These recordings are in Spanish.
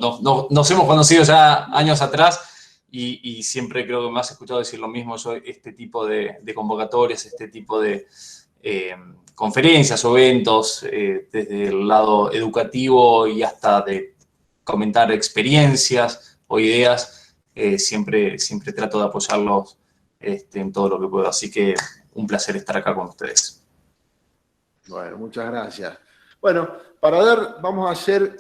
nos hemos conocido ya años atrás y siempre creo que me has escuchado decir lo mismo. Yo este tipo de convocatorias, este tipo de conferencias o eventos, desde el lado educativo y hasta de comentar experiencias o ideas, siempre trato de apoyarlos en todo lo que puedo. Así que un placer estar acá con ustedes. Bueno, muchas gracias. Bueno, para ver, vamos a hacer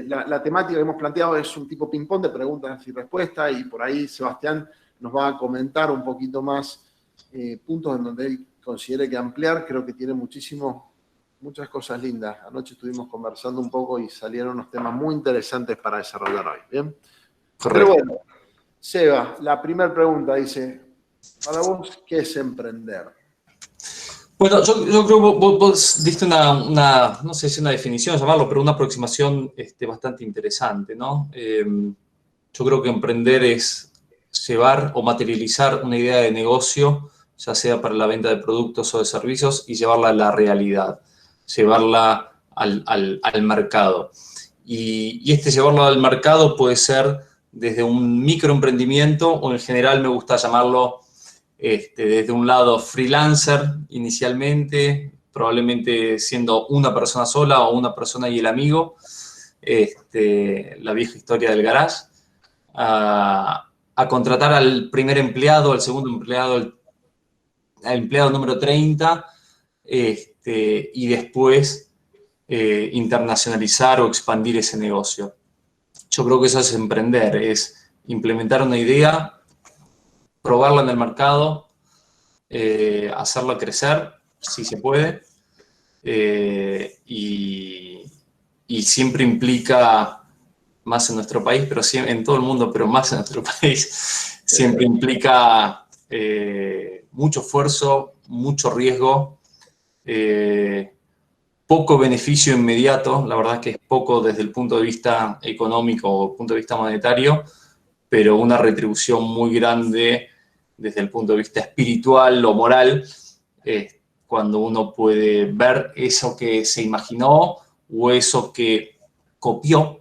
la temática que hemos planteado, es un tipo ping-pong de preguntas y respuestas, y por ahí Sebastián nos va a comentar un poquito más puntos en donde él considere que ampliar. Creo que tiene muchas cosas lindas. Anoche estuvimos conversando un poco y salieron unos temas muy interesantes para desarrollar hoy. ¿Bien? Correcto. Pero bueno, Seba, la primera pregunta dice, para vos, ¿qué es emprender? Bueno, yo creo que vos diste no sé si una definición llamarlo, pero una aproximación bastante interesante, ¿no? Yo creo que emprender es llevar o materializar una idea de negocio, ya sea para la venta de productos o de servicios, y llevarla a la realidad, llevarla al mercado. Y llevarlo al mercado puede ser desde un microemprendimiento, o en general me gusta llamarlo desde un lado freelancer inicialmente, probablemente siendo una persona sola o una persona y el amigo, la vieja historia del garage, a contratar al primer empleado, al segundo empleado, al empleado número 30, y después internacionalizar o expandir ese negocio. Yo creo que eso es emprender, es implementar una idea, probarla en el mercado, hacerla crecer, si se puede, y siempre implica, más en nuestro país, pero siempre, en todo el mundo, pero más en nuestro país, siempre implica mucho esfuerzo, mucho riesgo, poco beneficio inmediato. La verdad es que es poco desde el punto de vista económico o punto de vista monetario, pero una retribución muy grande desde el punto de vista espiritual o moral, cuando uno puede ver eso que se imaginó o eso que copió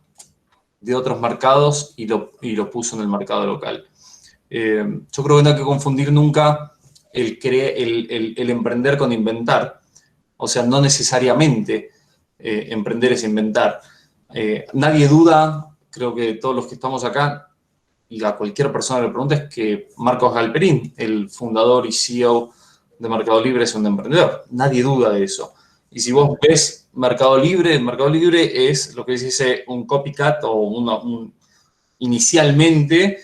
de otros mercados y lo puso en el mercado local. Yo creo que no hay que confundir nunca el emprender con inventar. O sea, no necesariamente emprender es inventar. Nadie duda, creo que todos los que estamos acá, y a cualquier persona que le pregunte, es que Marcos Galperín, el fundador y CEO de Mercado Libre, es un emprendedor. Nadie duda de eso. Y si vos ves Mercado Libre es lo que se dice un copycat o inicialmente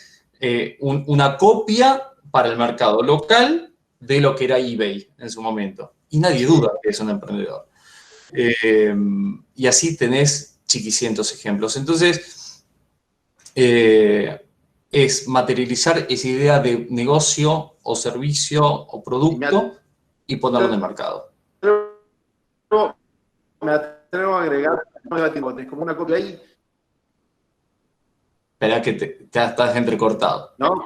una copia para el mercado local de lo que era eBay en su momento. Y nadie duda que es un emprendedor. Y así tenés chiquicientos ejemplos. Entonces, es materializar esa idea de negocio o servicio o producto y ponerlo en el mercado. Me atrevo a agregar, es como una copia ahí. Espera que te estás entrecortado. ¿No?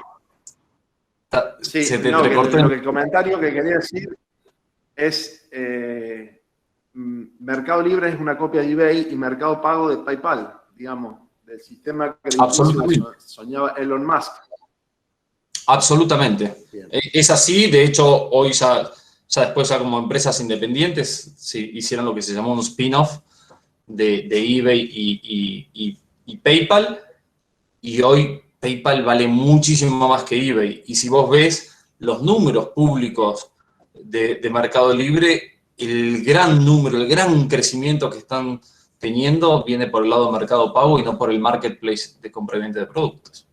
Sí, se te no, entrecortó. el comentario que quería decir es Mercado Libre es una copia de eBay y Mercado Pago de PayPal, digamos, del sistema que soñaba Elon Musk. Absolutamente. Bien. Es así. De hecho, hoy ya después como empresas independientes hicieron lo que se llamó un spin-off de eBay y PayPal, y hoy PayPal vale muchísimo más que eBay. Y si vos ves los números públicos de Mercado Libre, el gran crecimiento que están teniendo viene por el lado de Mercado Pago y no por el marketplace de compra y venta de productos.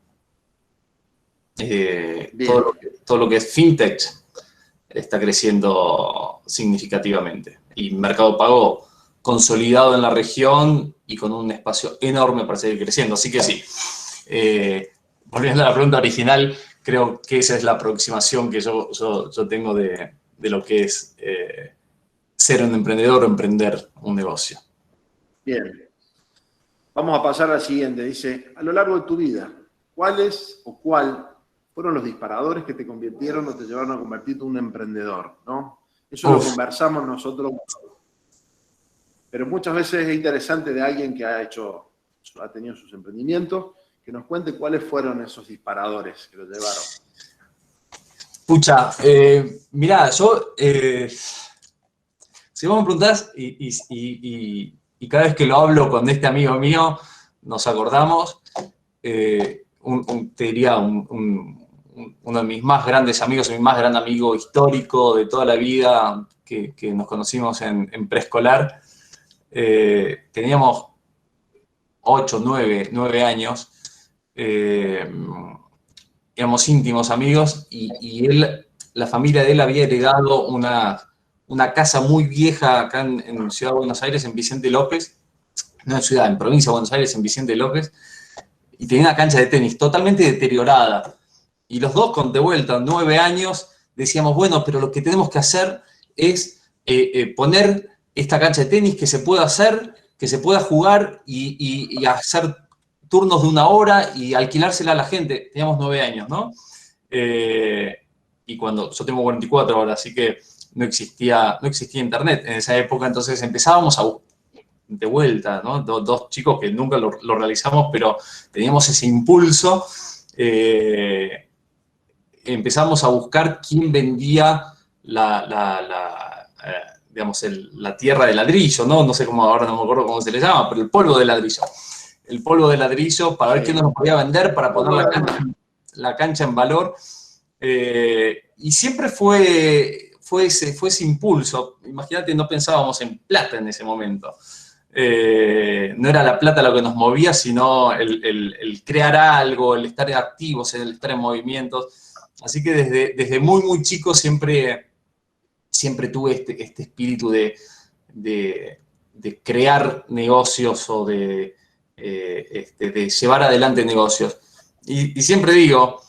Todo lo que es fintech está creciendo significativamente. Y Mercado Pago consolidado en la región y con un espacio enorme para seguir creciendo. Así que sí, volviendo a la pregunta original, creo que esa es la aproximación que yo tengo de lo que es ser un emprendedor o emprender un negocio. Bien. Vamos a pasar al siguiente. Dice, a lo largo de tu vida, ¿cuáles o cuál fueron los disparadores que te convirtieron o te llevaron a convertirte en un emprendedor? ¿No? Eso lo conversamos nosotros, pero muchas veces es interesante de alguien que ha hecho ha tenido sus emprendimientos, que nos cuente cuáles fueron esos disparadores que lo llevaron. Pucha, mirá, yo, si vos me preguntás, y cada vez que lo hablo con este amigo mío, nos acordamos, te diría, uno de mis más grandes amigos, mi más gran amigo histórico de toda la vida, que nos conocimos en preescolar, teníamos 8, 9 años, éramos íntimos amigos y él, la familia de él había heredado una casa muy vieja acá en Ciudad de Buenos Aires, en Vicente López, no en ciudad, en provincia de Buenos Aires, en Vicente López, y tenía una cancha de tenis totalmente deteriorada. Y los dos, con de vuelta, 9 años, decíamos, bueno, pero lo que tenemos que hacer es poner esta cancha de tenis que se pueda hacer, que se pueda jugar y hacer turnos de 1 hora y alquilársela a la gente. Teníamos 9 años, ¿no? Y cuando yo tengo 44 ahora, así que no existía internet en esa época, entonces empezábamos a de vuelta, ¿no? Dos chicos que nunca lo realizamos, pero teníamos ese impulso. Empezamos a buscar quién vendía digamos, la tierra de ladrillo, ¿no? No sé cómo, ahora no me acuerdo cómo se le llama, pero el polvo de ladrillo. El polvo de ladrillo para ver quién nos podía vender, para poner la cancha en valor. Y siempre fue ese impulso. Imagínate, no pensábamos en plata en ese momento. No era la plata lo que nos movía, sino el crear algo, el estar activos, el estar en movimientos. Así que desde muy, muy chico siempre tuve este espíritu de crear negocios o de llevar adelante negocios. Y siempre digo,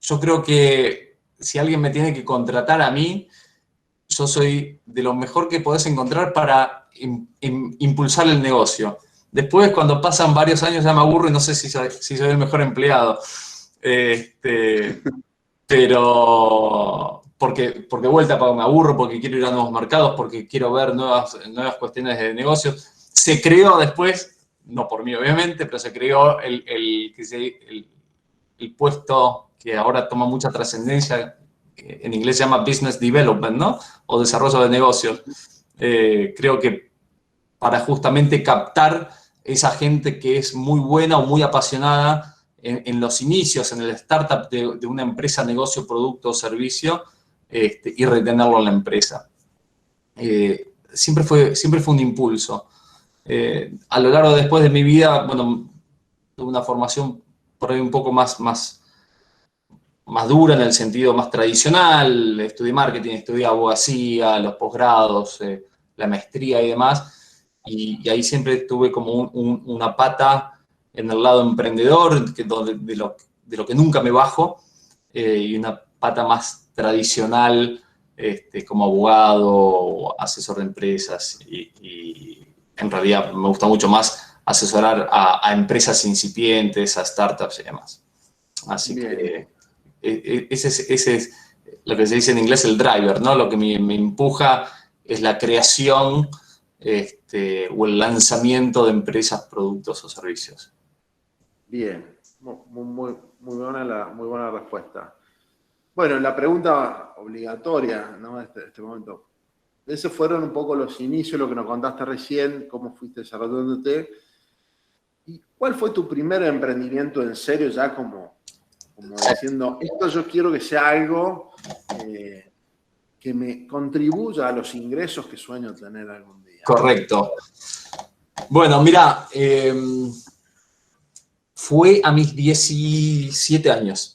yo creo que si alguien me tiene que contratar a mí, yo soy de lo mejor que podés encontrar para impulsar el negocio. Después, cuando pasan varios años, ya me aburro y no sé si soy el mejor empleado. Pero porque vuelta, me aburro, porque quiero ir a nuevos mercados, porque quiero ver nuevas cuestiones de negocios. Se creó después, no por mí obviamente, pero se creó el puesto que ahora toma mucha trascendencia, en inglés se llama Business Development, ¿no? O desarrollo de negocios. Creo que para justamente captar esa gente que es muy buena o muy apasionada en los inicios, en el startup de una empresa, negocio, producto o servicio, y retenerlo en la empresa. Siempre fue un impulso. A lo largo después de mi vida, bueno, tuve una formación por ahí un poco más dura en el sentido más tradicional, estudié marketing, estudié abogacía, los posgrados, la maestría y demás, y ahí siempre tuve como una pata en el lado emprendedor, de lo que nunca me bajo, y una pata más tradicional, como abogado, asesor de empresas, y en realidad me gusta mucho más asesorar a empresas incipientes, a startups y demás. Así que ese es lo que se dice en inglés el driver, ¿no? Lo que me empuja es la creación o el lanzamiento de empresas, productos o servicios. Bien, muy buena respuesta. Bueno, la pregunta obligatoria, ¿no? Este momento. Esos fueron un poco los inicios, lo que nos contaste recién, cómo fuiste desarrollándote. ¿Y cuál fue tu primer emprendimiento en serio, ya como diciendo, esto yo quiero que sea algo que me contribuya a los ingresos que sueño tener algún día? Correcto. Bueno, mira, fue a mis 17 años.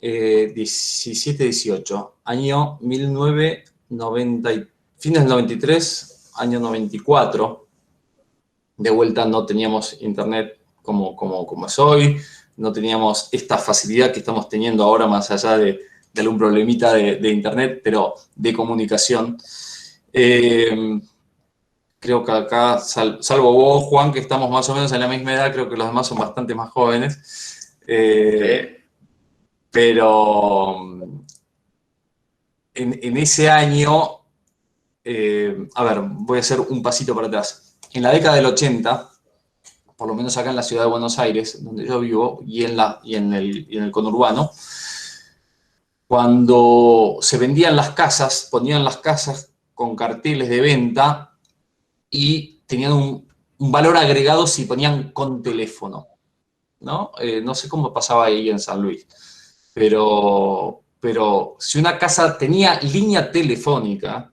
17, 18. Año 1990, fines del 93, año 94. De vuelta no teníamos internet como es hoy. No teníamos esta facilidad que estamos teniendo ahora, más allá de algún problemita de internet, pero de comunicación. Creo que acá, salvo vos, Juan, que estamos más o menos en la misma edad, creo que los demás son bastante más jóvenes. Pero en ese año, a ver, voy a hacer un pasito para atrás. En la década del 80, por lo menos acá en la ciudad de Buenos Aires, donde yo vivo, y en el conurbano, cuando se vendían las casas, ponían las casas con carteles de venta y tenían un valor agregado si ponían con teléfono, ¿no? No sé cómo pasaba ahí en San Luis, pero si una casa tenía línea telefónica,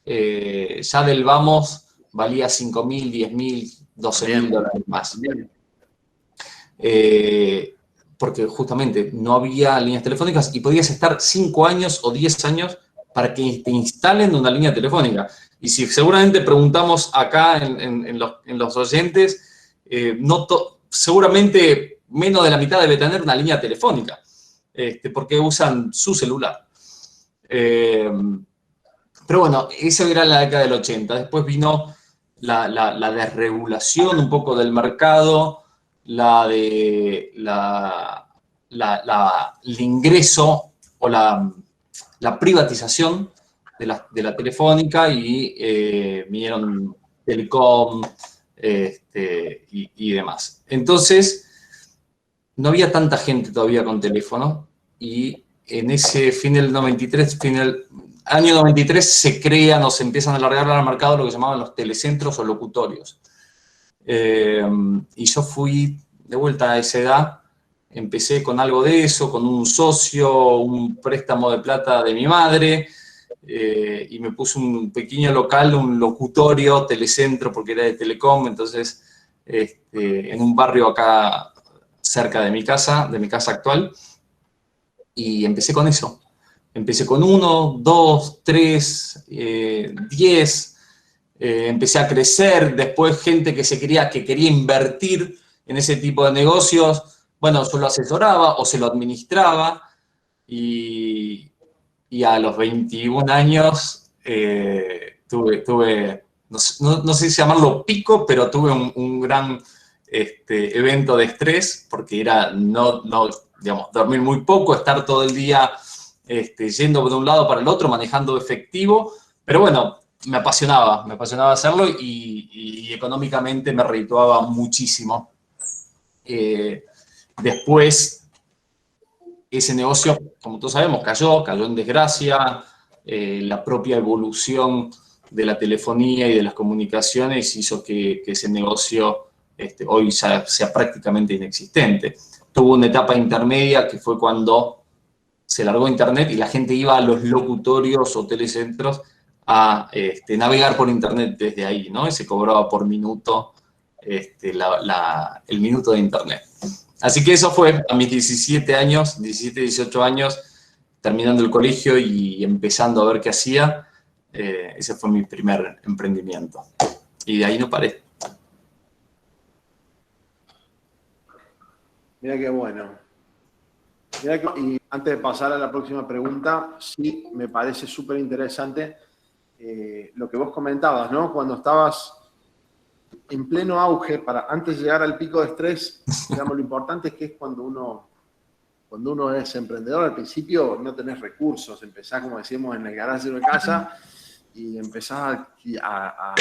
ya del vamos valía 5.000, 10.000, 12.000 dólares más. Bien. Porque justamente no había líneas telefónicas y podías estar 5 años o 10 años para que te instalen una línea telefónica. Y si seguramente preguntamos acá en los oyentes, seguramente menos de la mitad debe tener una línea telefónica, porque usan su celular. Pero bueno, eso era la década del 80. Después vino la desregulación un poco del mercado, el ingreso o la privatización de la telefónica y vinieron Telecom y demás. Entonces, no había tanta gente todavía con teléfono y en ese año 93 se crean o se empiezan a alargar al mercado lo que llamaban los telecentros o locutorios. Y yo fui de vuelta a esa edad, empecé con algo de eso, con un socio, un préstamo de plata de mi madre, y me puse un pequeño local, un locutorio, telecentro, porque era de Telecom, entonces en un barrio acá cerca de mi casa actual, y empecé con eso. Empecé con 1, 2, 3, 10, empecé a crecer, después gente que quería invertir en ese tipo de negocios, bueno, yo lo asesoraba o se lo administraba, y a los 21 años no sé si llamarlo pico, pero tuve un gran evento de estrés, porque era digamos, dormir muy poco, estar todo el día yendo de un lado para el otro, manejando efectivo, pero bueno, me apasionaba hacerlo y económicamente me redituaba muchísimo. Después, ese negocio, como todos sabemos, cayó en desgracia. La propia evolución de la telefonía y de las comunicaciones hizo que ese negocio hoy ya sea prácticamente inexistente. Tuvo una etapa intermedia que fue cuando se largó Internet y la gente iba a los locutorios o telecentros a navegar por Internet desde ahí, ¿no? Y se cobraba por minuto el minuto de Internet. Así que eso fue a mis 17 años, 17, 18 años, terminando el colegio y empezando a ver qué hacía. Ese fue mi primer emprendimiento. Y de ahí no paré. Mira qué bueno. Y antes de pasar a la próxima pregunta, sí me parece súper interesante lo que vos comentabas, ¿no? Cuando estabas en pleno auge, antes de llegar al pico de estrés, digamos, lo importante es que es cuando uno es emprendedor, al principio no tenés recursos, empezás, como decíamos, en el garaje de casa y empezás a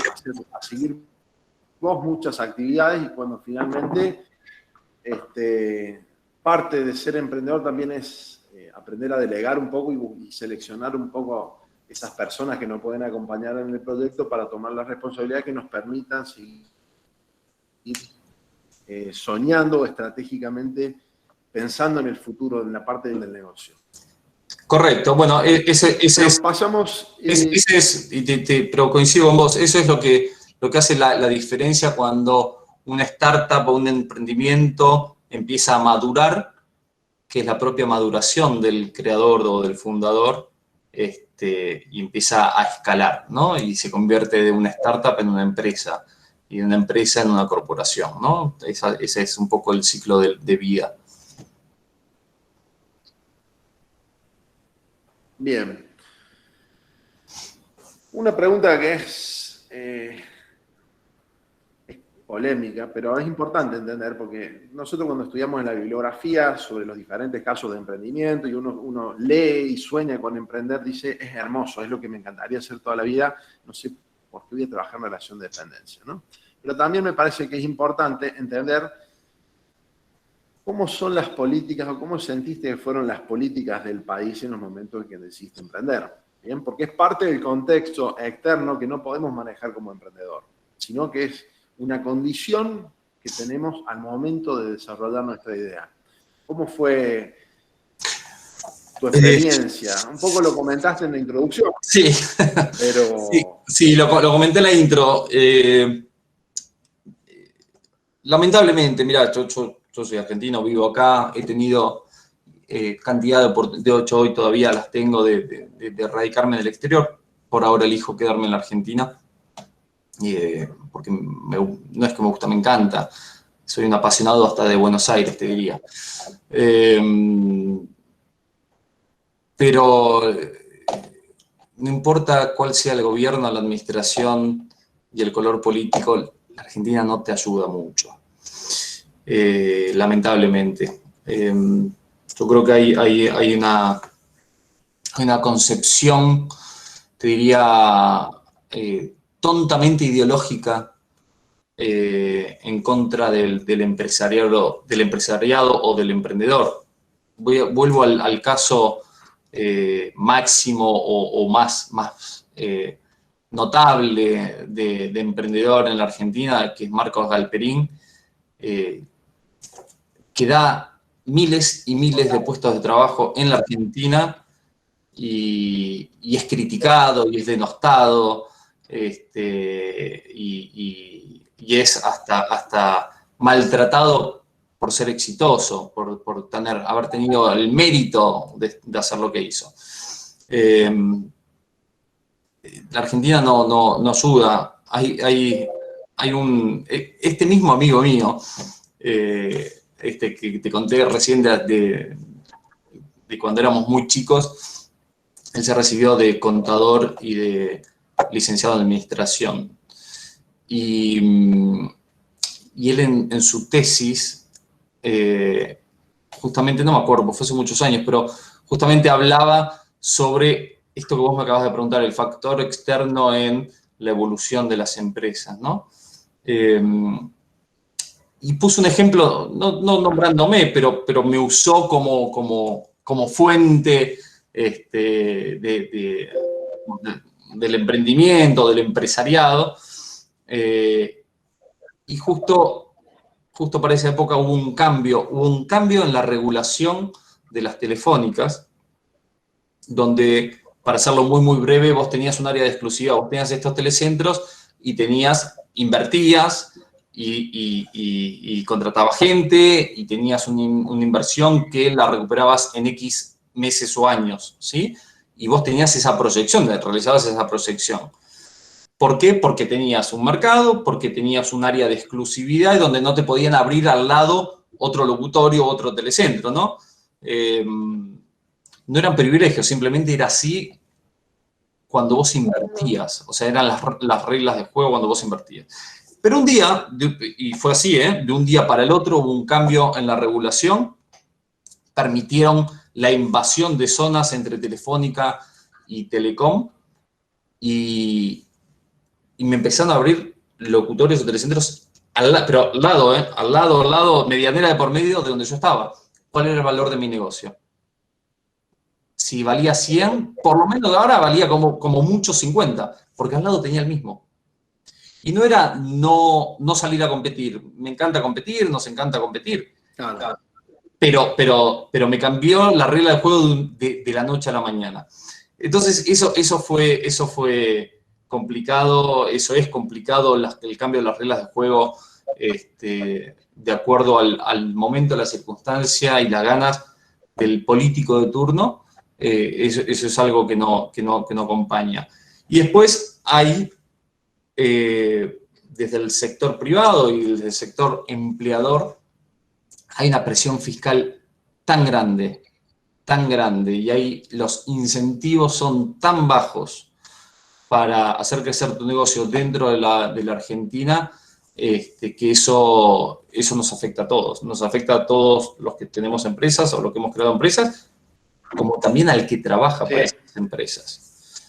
seguir vos muchas actividades, y cuando finalmente parte de ser emprendedor también es aprender a delegar un poco y seleccionar un poco esas personas que nos pueden acompañar en el proyecto para tomar las responsabilidades que nos permitan seguir soñando estratégicamente, pensando en el futuro, en la parte del negocio. Correcto. Bueno, pero coincido con vos, eso es lo que hace la diferencia cuando una startup o un emprendimiento empieza a madurar, que es la propia maduración del creador o del fundador, y empieza a escalar, ¿no? Y se convierte de una startup en una empresa, y de una empresa en una corporación, ¿no? Ese es un poco el ciclo de vida. Bien. Una pregunta que es polémica, pero es importante entender, porque nosotros cuando estudiamos en la bibliografía sobre los diferentes casos de emprendimiento y uno lee y sueña con emprender, dice, es hermoso, es lo que me encantaría hacer toda la vida, no sé por qué voy a trabajar en relación de dependencia, ¿no? pero también me parece que es importante entender cómo son las políticas o cómo sentiste que fueron las políticas del país en los momentos en que decidiste emprender. ¿Bien? Porque es parte del contexto externo que no podemos manejar como emprendedor, sino que es una condición que tenemos al momento de desarrollar nuestra idea. ¿Cómo fue tu experiencia? Un poco lo comentaste en la introducción. Sí, pero... sí, lo comenté en la intro. Lamentablemente, mira, yo soy argentino, vivo acá, he tenido cantidad de oportunidades, hoy todavía las tengo de radicarme en el exterior. Por ahora elijo quedarme en la Argentina, porque no es que me gusta, me encanta. Soy un apasionado hasta de Buenos Aires, te diría. Pero no importa cuál sea el gobierno, la administración y el color político, la Argentina no te ayuda mucho, lamentablemente. Yo creo que hay una concepción, te diría, tontamente ideológica en contra del empresariado o del emprendedor. Vuelvo al caso máximo o más notable de emprendedor en la Argentina, que es Marcos Galperín, que da miles y miles de puestos de trabajo en la Argentina y es criticado y es denostado, y es hasta maltratado por ser exitoso, por haber tenido el mérito de hacer lo que hizo. La Argentina no ayuda. Este mismo amigo mío, que te conté recién de cuando éramos muy chicos, él se recibió de contador y de licenciado en administración. Y él en su tesis, justamente, no me acuerdo, porque fue hace muchos años, pero justamente hablaba sobre esto que vos me acabas de preguntar, el factor externo en la evolución de las empresas, ¿no? Y puso un ejemplo, no nombrándome, pero me usó como fuente del emprendimiento, del empresariado. Y justo para esa época hubo un cambio en la regulación de las telefónicas, donde, para hacerlo muy, muy breve, vos tenías un área de exclusividad, vos tenías estos telecentros y invertías y contratabas gente y tenías una inversión que la recuperabas en X meses o años, ¿sí? Y vos tenías esa proyección, realizabas esa proyección. ¿Por qué? Porque tenías un mercado, porque tenías un área de exclusividad donde no te podían abrir al lado otro locutorio, otro telecentro, ¿no? No eran privilegios, simplemente era así cuando vos invertías. O sea, eran las reglas de juego cuando vos invertías. Pero un día, y fue así, de un día para el otro hubo un cambio en la regulación, permitieron la invasión de zonas entre Telefónica y Telecom, y me empezaron a abrir locutorios o telecentros pero al lado, medianera de por medio de donde yo estaba. ¿Cuál era el valor de mi negocio? Si valía 100, por lo menos ahora valía como mucho 50, porque al lado tenía el mismo. Y no era no salir a competir. Me encanta competir, nos encanta competir. Claro. Pero me cambió la regla de juego de la noche a la mañana. Entonces, eso fue complicado, eso es complicado, el cambio de las reglas de juego de acuerdo al momento, a la circunstancia y las ganas del político de turno. Eso es algo que no acompaña. Y después hay, desde el sector privado y desde el sector empleador, hay una presión fiscal tan grande, y ahí los incentivos son tan bajos para hacer crecer tu negocio dentro de la Argentina, que eso nos afecta a todos. Nos afecta a todos los que tenemos empresas o los que hemos creado empresas, como también al que trabaja para esas empresas.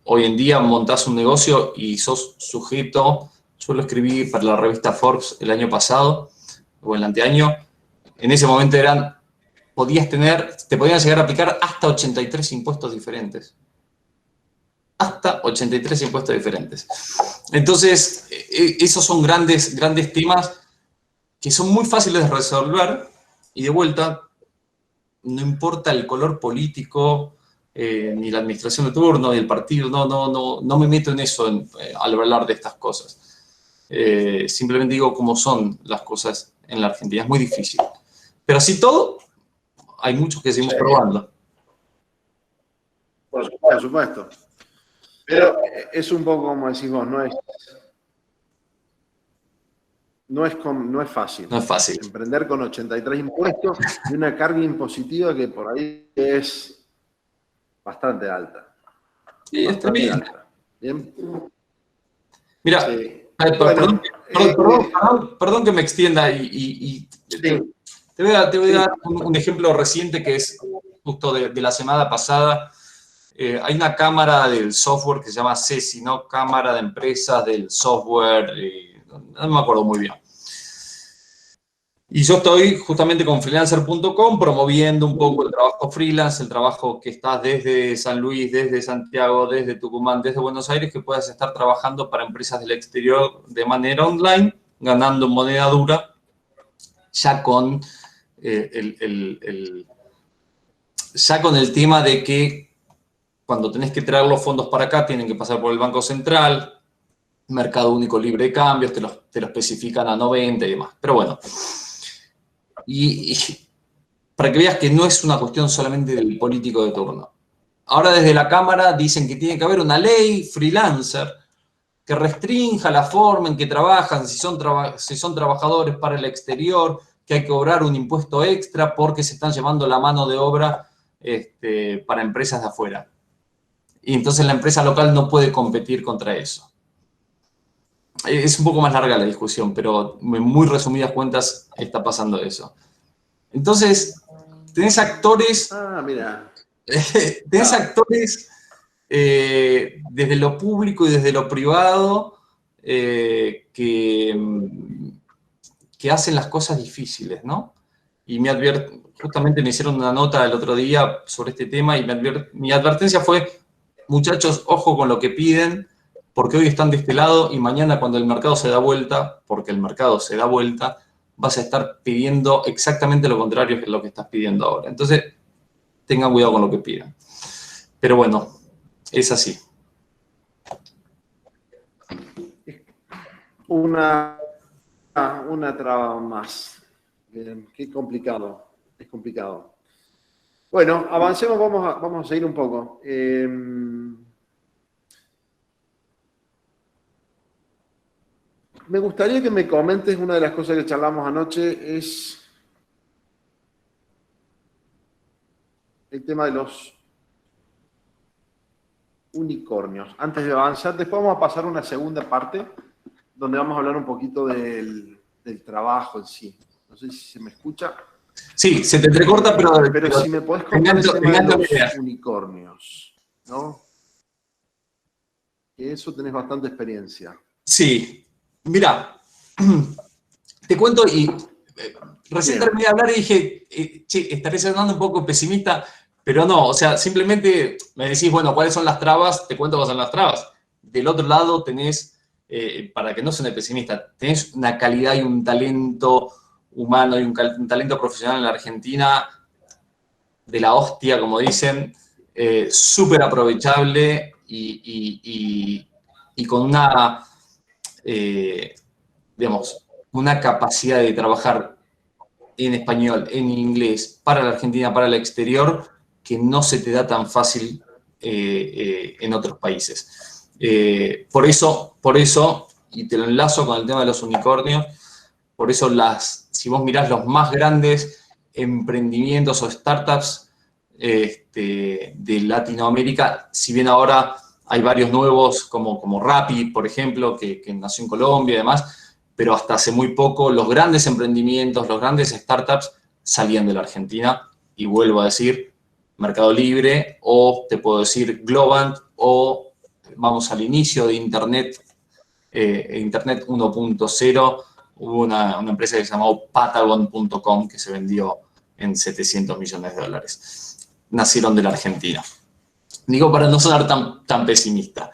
hoy en día montás un negocio y sos sujeto. Yo lo escribí para la revista Forbes el año pasado, o el anteaño. En ese momento te podían llegar a aplicar hasta 83 impuestos diferentes. Hasta 83 impuestos diferentes. Entonces, esos son grandes temas que son muy fáciles de resolver y de vuelta, no importa el color político, ni la administración de turno, ni el partido, no me meto en eso al hablar de estas cosas. Simplemente digo cómo son las cosas en la Argentina. Es muy difícil. Pero así todo, hay muchos que seguimos probando. Por supuesto. Pero es un poco como decís vos, no es fácil. No es fácil. Emprender con 83 impuestos y una carga impositiva que por ahí es bastante alta. Sí, está bien. ¿Bien? Mira, sí. Perdón que me extienda y sí. te voy a dar un ejemplo reciente que es justo de la semana pasada. Hay una cámara del software que se llama CESI, ¿no? Cámara de Empresas del Software, no me acuerdo muy bien. Y yo estoy justamente con freelancer.com promoviendo un poco el trabajo freelance, el trabajo que estás desde San Luis, desde Santiago, desde Tucumán, desde Buenos Aires, que puedas estar trabajando para empresas del exterior de manera online, ganando moneda dura, ya con ya con el tema de que cuando tenés que traer los fondos para acá, tienen que pasar por el Banco Central, Mercado Único Libre de Cambios, te lo especifican a 90 y demás. Pero bueno, y para que veas que no es una cuestión solamente del político de turno. Ahora desde la Cámara dicen que tiene que haber una ley freelancer que restrinja la forma en que trabajan, si son trabajadores para el exterior, que hay que cobrar un impuesto extra porque se están llevando la mano de obra para empresas de afuera. Y entonces la empresa local no puede competir contra eso. Es un poco más larga la discusión, pero en muy resumidas cuentas está pasando eso. Entonces, tenés actores... mira. Tenés actores desde lo público y desde lo privado que hacen las cosas difíciles, ¿no? Y justamente me hicieron una nota el otro día sobre este tema y mi advertencia fue, muchachos, ojo con lo que piden, porque hoy están de este lado y mañana cuando el mercado se da vuelta, porque el mercado se da vuelta, vas a estar pidiendo exactamente lo contrario que lo que estás pidiendo ahora. Entonces, tengan cuidado con lo que pidan. Pero bueno, es así. Una traba más. Qué complicado. Es complicado. Bueno, avancemos, vamos a seguir un poco. Me gustaría que me comentes, una de las cosas que charlamos anoche es el tema de los unicornios. Antes de avanzar, después vamos a pasar a una segunda parte donde vamos a hablar un poquito del trabajo en sí. No sé si se me escucha. Sí, se te entrecorta, pero si me podés contar el tema de los unicornios, ¿no? Que eso tenés bastante experiencia. Sí, mira, te cuento y recién terminé de hablar y dije, estaré sonando un poco pesimista, pero no, o sea, simplemente me decís, bueno, ¿cuáles son las trabas? Te cuento cuáles son las trabas. Del otro lado tenés, para que no suene pesimista, tenés una calidad y un talento humano y un talento profesional en la Argentina de la hostia, como dicen, súper aprovechable y con una, digamos, una capacidad de trabajar en español, en inglés, para la Argentina, para el exterior, que no se te da tan fácil en otros países. Por eso, y te lo enlazo con el tema de los unicornios, por eso si vos mirás los más grandes emprendimientos o startups de Latinoamérica, si bien ahora hay varios nuevos como Rappi, por ejemplo, que nació en Colombia y demás, pero hasta hace muy poco los grandes emprendimientos, los grandes startups salían de la Argentina, y vuelvo a decir, Mercado Libre, o te puedo decir Globant, o vamos al inicio de Internet, Internet 1.0, hubo una empresa que se llamó Patagon.com que se vendió en 700 millones de dólares. Nacieron de la Argentina. Digo para no sonar tan pesimista.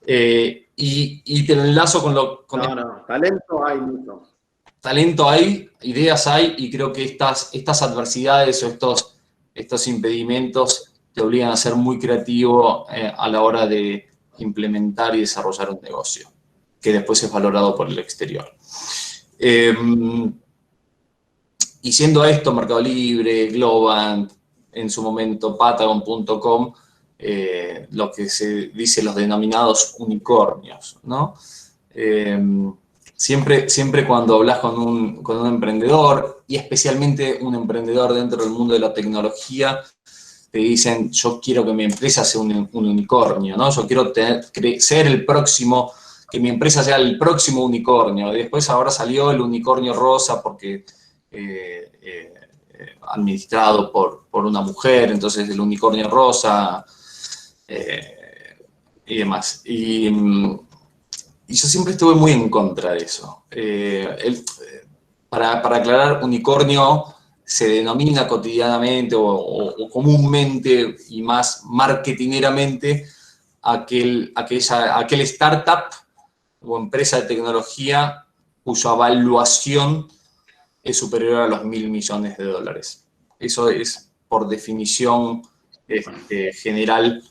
Y te lo enlazo con lo... No, talento hay mucho. Talento hay, ideas hay, y creo que estas adversidades o estos impedimentos te obligan a ser muy creativo a la hora de implementar y desarrollar un negocio, que después es valorado por el exterior. Y siendo esto Mercado Libre, Globant, en su momento Patagon.com, lo que se dice los denominados unicornios, ¿no? Siempre cuando hablas con un emprendedor, y especialmente un emprendedor dentro del mundo de la tecnología, te dicen, yo quiero que mi empresa sea un unicornio, ¿no? Yo quiero ser el próximo, que mi empresa sea el próximo unicornio. Y después ahora salió el unicornio rosa porque administrado por una mujer, entonces el unicornio rosa y demás. Y yo siempre estuve muy en contra de eso. Para aclarar, unicornio se denomina cotidianamente o comúnmente y más marketineramente aquel startup o empresa de tecnología cuya evaluación es superior a los 1.000 millones de dólares. Eso es, por definición general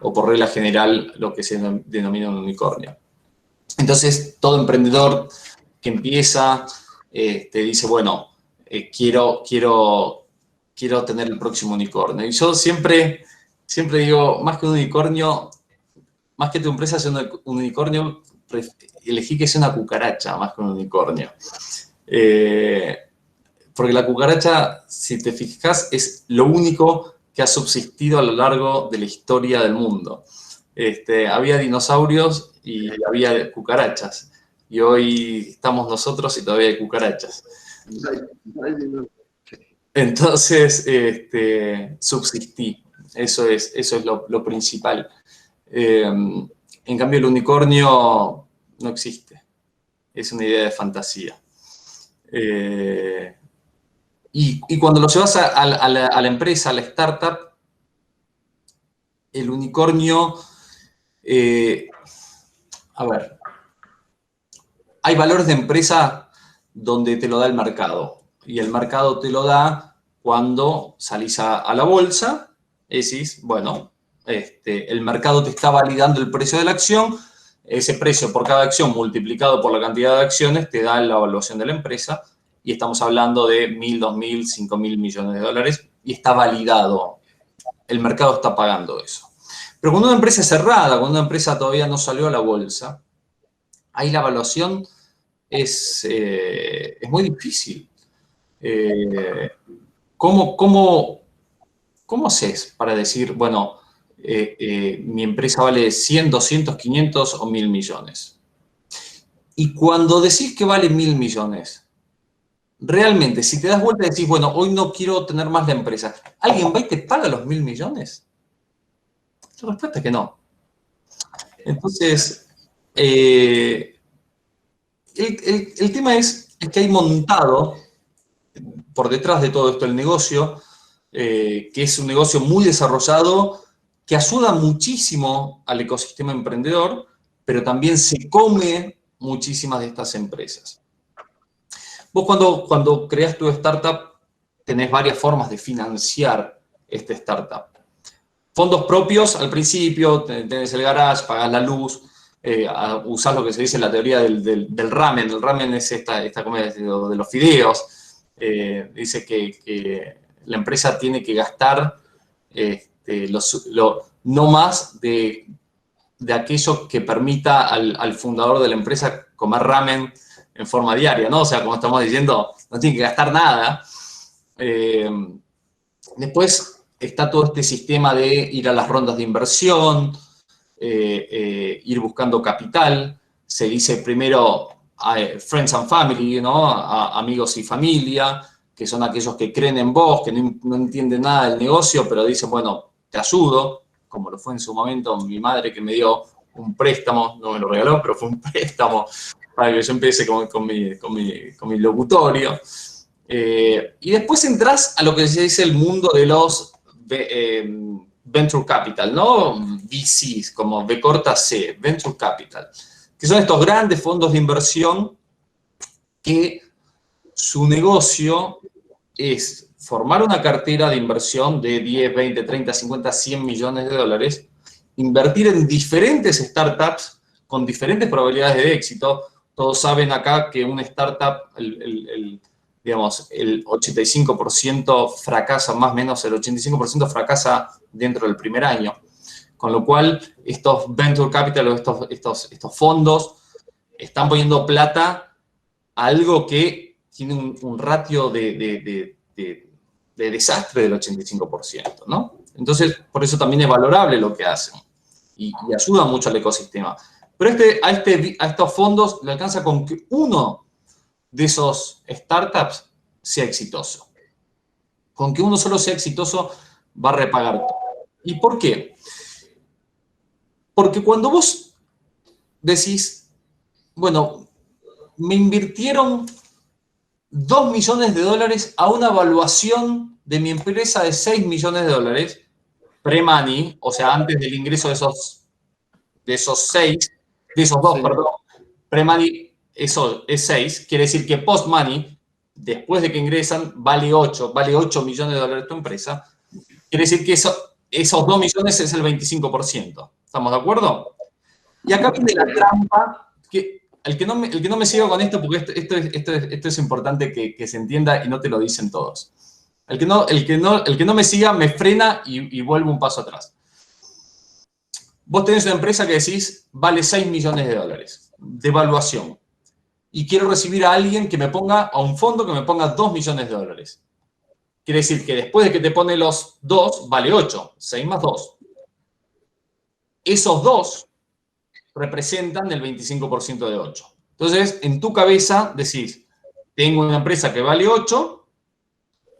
o por regla general, lo que se denomina un unicornio. Entonces, todo emprendedor que empieza te dice, bueno, quiero tener el próximo unicornio. Y yo siempre digo, más que un unicornio, más que tu empresa sea un unicornio, elegí que sea una cucaracha más que un unicornio. Porque la cucaracha, si te fijas, es lo único que ha subsistido a lo largo de la historia del mundo. Había dinosaurios y había cucarachas. Y hoy estamos nosotros y todavía hay cucarachas. Entonces, subsistí. Eso es lo principal. En cambio, el unicornio no existe. Es una idea de fantasía. Y cuando lo llevas a la empresa, a la startup, el unicornio, a ver, hay valores de empresa donde te lo da el mercado. Y el mercado te lo da cuando salís a la bolsa y decís, bueno, el mercado te está validando el precio de la acción, ese precio por cada acción multiplicado por la cantidad de acciones te da la evaluación de la empresa, y estamos hablando de 1.000, 2.000, 5.000 millones de dólares, y está validado. El mercado está pagando eso. Pero cuando una empresa es cerrada, cuando una empresa todavía no salió a la bolsa, ahí la evaluación es muy difícil. ¿Cómo haces para decir, bueno, mi empresa vale 100, 200, 500 o 1.000 millones? Y cuando decís que vale 1.000 millones, realmente, si te das vuelta y decís, bueno, hoy no quiero tener más la empresa, ¿alguien va y te paga los 1.000 millones? La respuesta es que no. Entonces, el tema es que hay montado por detrás de todo esto el negocio, que es un negocio muy desarrollado, que ayuda muchísimo al ecosistema emprendedor, pero también se come muchísimas de estas empresas. Vos cuando creas tu startup, tenés varias formas de financiar esta startup. Fondos propios al principio, tenés el garage, pagás la luz, usás lo que se dice en la teoría del ramen. El ramen es esta comida de los fideos. Dice que la empresa tiene que gastar no más de aquello que permita al fundador de la empresa comer ramen en forma diaria, ¿no? O sea, como estamos diciendo, no tiene que gastar nada. Después está todo este sistema de ir a las rondas de inversión, ir buscando capital. Se dice primero friends and family, ¿no? Amigos y familia, que son aquellos que creen en vos, que no entienden nada del negocio, pero dicen, bueno, te ayudo, como lo fue en su momento mi madre, que me dio un préstamo, no me lo regaló, pero fue un préstamo para que yo empiece con mi locutorio. Y después entras a lo que se dice el mundo de los Venture Capital, ¿no? VCs, como V corta C, Venture Capital, que son estos grandes fondos de inversión que su negocio es formar una cartera de inversión de 10, 20, 30, 50, 100 millones de dólares, invertir en diferentes startups con diferentes probabilidades de éxito. Todos saben acá que una startup, digamos, el 85% fracasa, más o menos el 85% fracasa dentro del primer año. Con lo cual, estos Venture Capital o estos fondos están poniendo plata a algo que tiene un ratio de desastre del 85%, ¿no? Entonces, por eso también es valorable lo que hacen y ayuda mucho al ecosistema. Pero a estos fondos le alcanza con que uno de esos startups sea exitoso. Con que uno solo sea exitoso va a repagar todo. ¿Y por qué? Porque cuando vos decís, bueno, me invirtieron 2 millones de dólares a una evaluación de mi empresa de 6 millones de dólares, pre-money, o sea, antes del ingreso de esos 2, Sí. perdón, pre-money, eso es 6, quiere decir que post-money, después de que ingresan, vale 8 millones de dólares tu empresa, quiere decir que esos 2 millones es el 25%. ¿Estamos de acuerdo? Y acá viene la trampa, que el que no me siga con esto, porque esto es importante que se entienda y no te lo dicen todos. El que no me siga me frena y vuelvo un paso atrás. Vos tenés una empresa que decís, vale 6 millones de dólares de evaluación. Y quiero recibir a alguien que me ponga, a un fondo que me ponga 2 millones de dólares. Quiere decir que después de que te pone los 2, vale 8, 6 más 2. Esos 2 representan el 25% de 8. Entonces, en tu cabeza decís, tengo una empresa que vale 8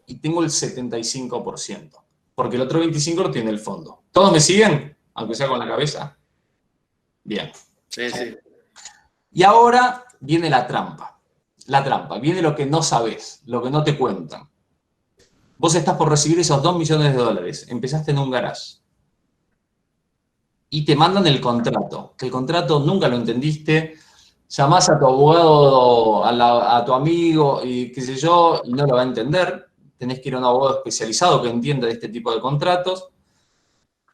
y tengo el 75%, porque el otro 25% lo tiene el fondo. ¿Todos me siguen? Aunque sea con la cabeza. Bien. Sí, sí. Y ahora viene la trampa. La trampa, viene lo que no sabes, lo que no te cuentan. Vos estás por recibir esos 2 millones de dólares, empezaste en un garage. Y te mandan el contrato, que el contrato nunca lo entendiste, llamás a tu abogado, a tu amigo, y qué sé yo, y no lo va a entender. Tenés que ir a un abogado especializado que entienda de este tipo de contratos.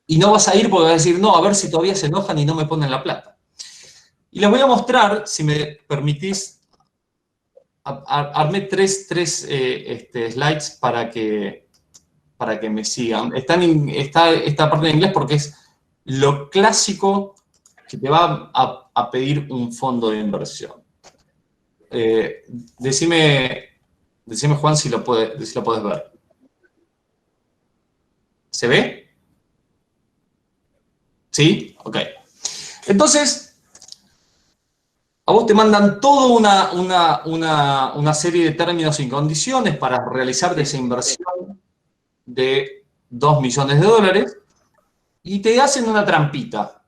Y no vas a ir porque vas a decir, no, a ver si todavía se enojan y no me ponen la plata. Y les voy a mostrar, si me permitís, armé tres slides para que me sigan. Está esta parte en inglés porque es lo clásico que te va a pedir un fondo de inversión. Decime, Juan, si lo puedes ver. ¿Se ve? ¿Sí? Ok. Entonces, a vos te mandan toda una serie de términos y condiciones para realizar esa inversión de 2 millones de dólares y te hacen una trampita.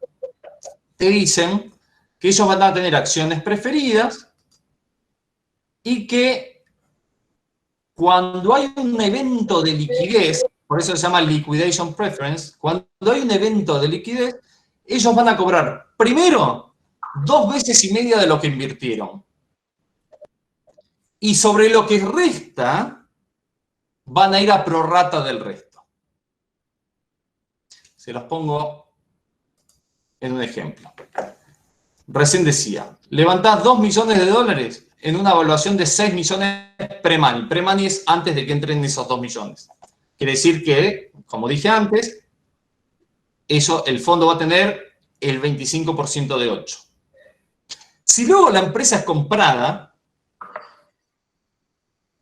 Te dicen que ellos van a tener acciones preferidas y que cuando hay un evento de liquidez, por eso se llama liquidation preference, cuando hay un evento de liquidez, ellos van a cobrar primero 2,5 veces de lo que invirtieron. Y sobre lo que resta, van a ir a prorrata del resto. Se los pongo en un ejemplo. Recién decía, levantás 2 millones de dólares en una evaluación de 6 millones pre-money. Pre-money es antes de que entren esos 2 millones. Quiere decir que, como dije antes, el fondo va a tener el 25% de 8. Si luego la empresa es comprada,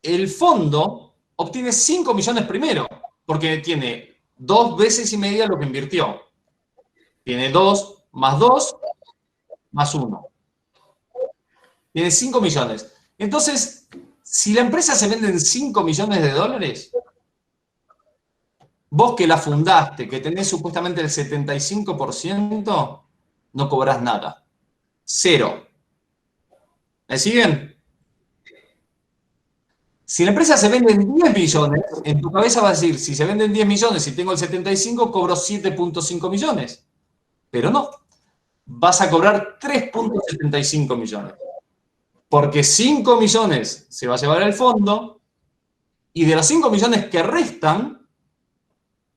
el fondo obtiene 5 millones primero, porque tiene 2,5 veces lo que invirtió. Tiene 2 más 2 más 1. Tiene 5 millones. Entonces, si la empresa se vende en 5 millones de dólares, vos que la fundaste, que tenés supuestamente el 75%, no cobras nada. 0. ¿Me siguen? Si la empresa se vende en 10 millones, en tu cabeza vas a decir, si se venden 10 millones y tengo el 75, cobro 7.5 millones. Pero no. Vas a cobrar 3.75 millones. Porque 5 millones se va a llevar el fondo y de los 5 millones que restan,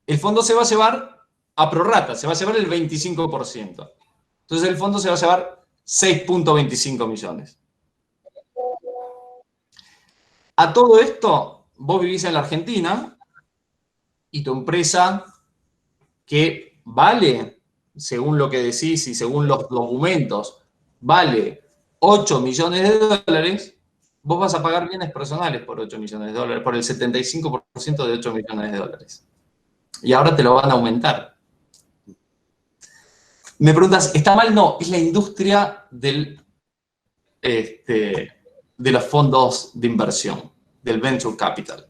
el fondo se va a llevar a prorrata, se va a llevar el 25%. Entonces el fondo se va a llevar 6.25 millones. A todo esto, vos vivís en la Argentina y tu empresa, que vale, según lo que decís y según los documentos, vale 8 millones de dólares, vos vas a pagar bienes personales por 8 millones de dólares, por el 75% de 8 millones de dólares. Y ahora te lo van a aumentar. Me preguntas, ¿está mal? No, es la industria de los fondos de inversión, del venture capital.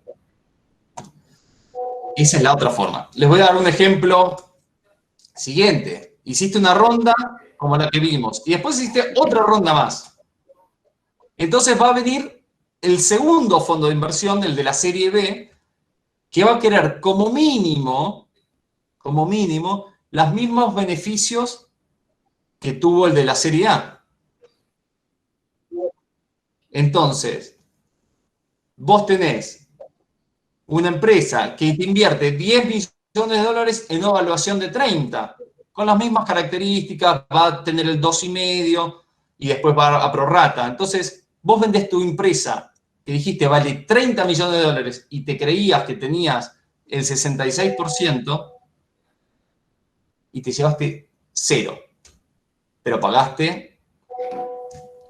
Esa es la otra forma. Les voy a dar un ejemplo siguiente. Hiciste una ronda como la que vimos y después hiciste otra ronda más. Entonces va a venir el segundo fondo de inversión, el de la serie B, que va a querer como mínimo, los mismos beneficios que tuvo el de la serie A. Entonces, vos tenés una empresa que te invierte 10 millones de dólares en una evaluación de 30, con las mismas características, va a tener el 2,5 y después va a prorrata. Entonces, vos vendés tu empresa que dijiste vale 30 millones de dólares y te creías que tenías el 66% y te llevaste 0, pero pagaste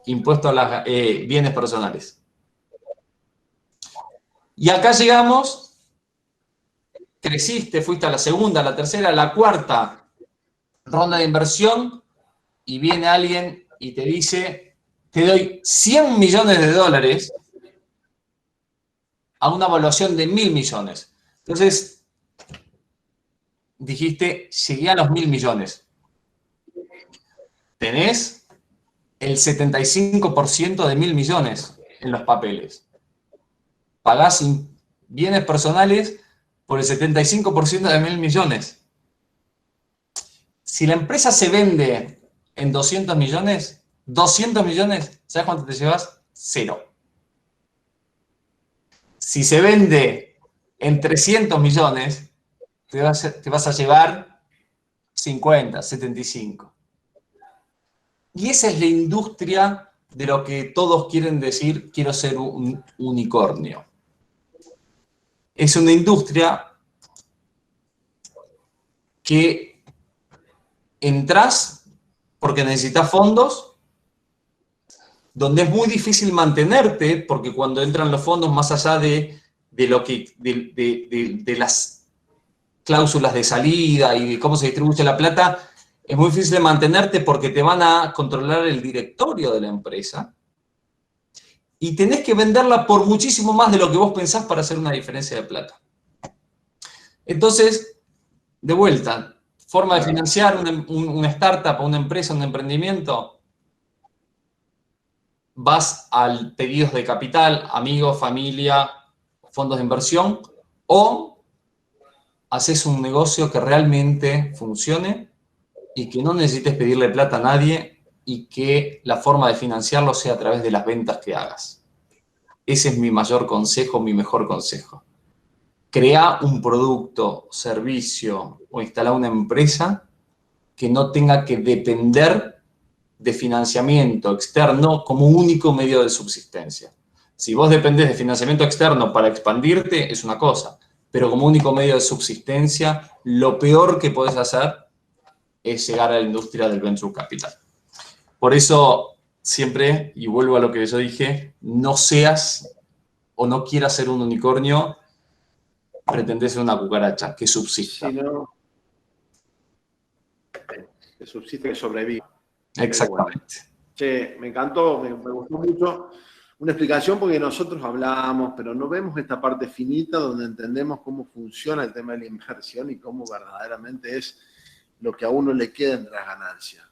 impuesto a los bienes personales. Y acá llegamos, creciste, fuiste a la segunda, a la tercera, a la cuarta ronda de inversión y viene alguien y te dice, te doy 100 millones de dólares a una evaluación de 1.000 millones. Entonces, dijiste, llegué a los 1.000 millones. Tenés el 75% de 1.000 millones en los papeles. Pagás bienes personales por el 75% de 1.000 millones. Si la empresa se vende en 200 millones, ¿sabes cuánto te llevas? 0. Si se vende en 300 millones, te vas a llevar 50, 75. Y esa es la industria de lo que todos quieren decir, quiero ser un unicornio. Es una industria que entras porque necesitas fondos, donde es muy difícil mantenerte, porque cuando entran los fondos, más allá de las cláusulas de salida y de cómo se distribuye la plata, es muy difícil de mantenerte porque te van a controlar el directorio de la empresa y tenés que venderla por muchísimo más de lo que vos pensás para hacer una diferencia de plata. Entonces, de vuelta, forma de financiar una startup, una empresa, un emprendimiento, vas al pedidos de capital, amigos, familia, fondos de inversión, o haces un negocio que realmente funcione y que no necesites pedirle plata a nadie y que la forma de financiarlo sea a través de las ventas que hagas. Ese es mi mayor consejo, mi mejor consejo. Crea un producto, servicio o instala una empresa que no tenga que depender de financiamiento externo como único medio de subsistencia. Si vos dependés de financiamiento externo para expandirte, es una cosa, pero como único medio de subsistencia, lo peor que podés hacer es llegar a la industria del venture capital. Por eso, siempre, y vuelvo a lo que yo dije, no seas o no quieras ser un unicornio, pretendés ser una cucaracha que subsista. Sí, no. Que subsiste, que sobreviva. Exactamente. Bueno. Che, me encantó, me gustó mucho. Una explicación porque nosotros hablamos, pero no vemos esta parte finita donde entendemos cómo funciona el tema de la inversión y cómo verdaderamente es lo que a uno le queda entre las ganancias.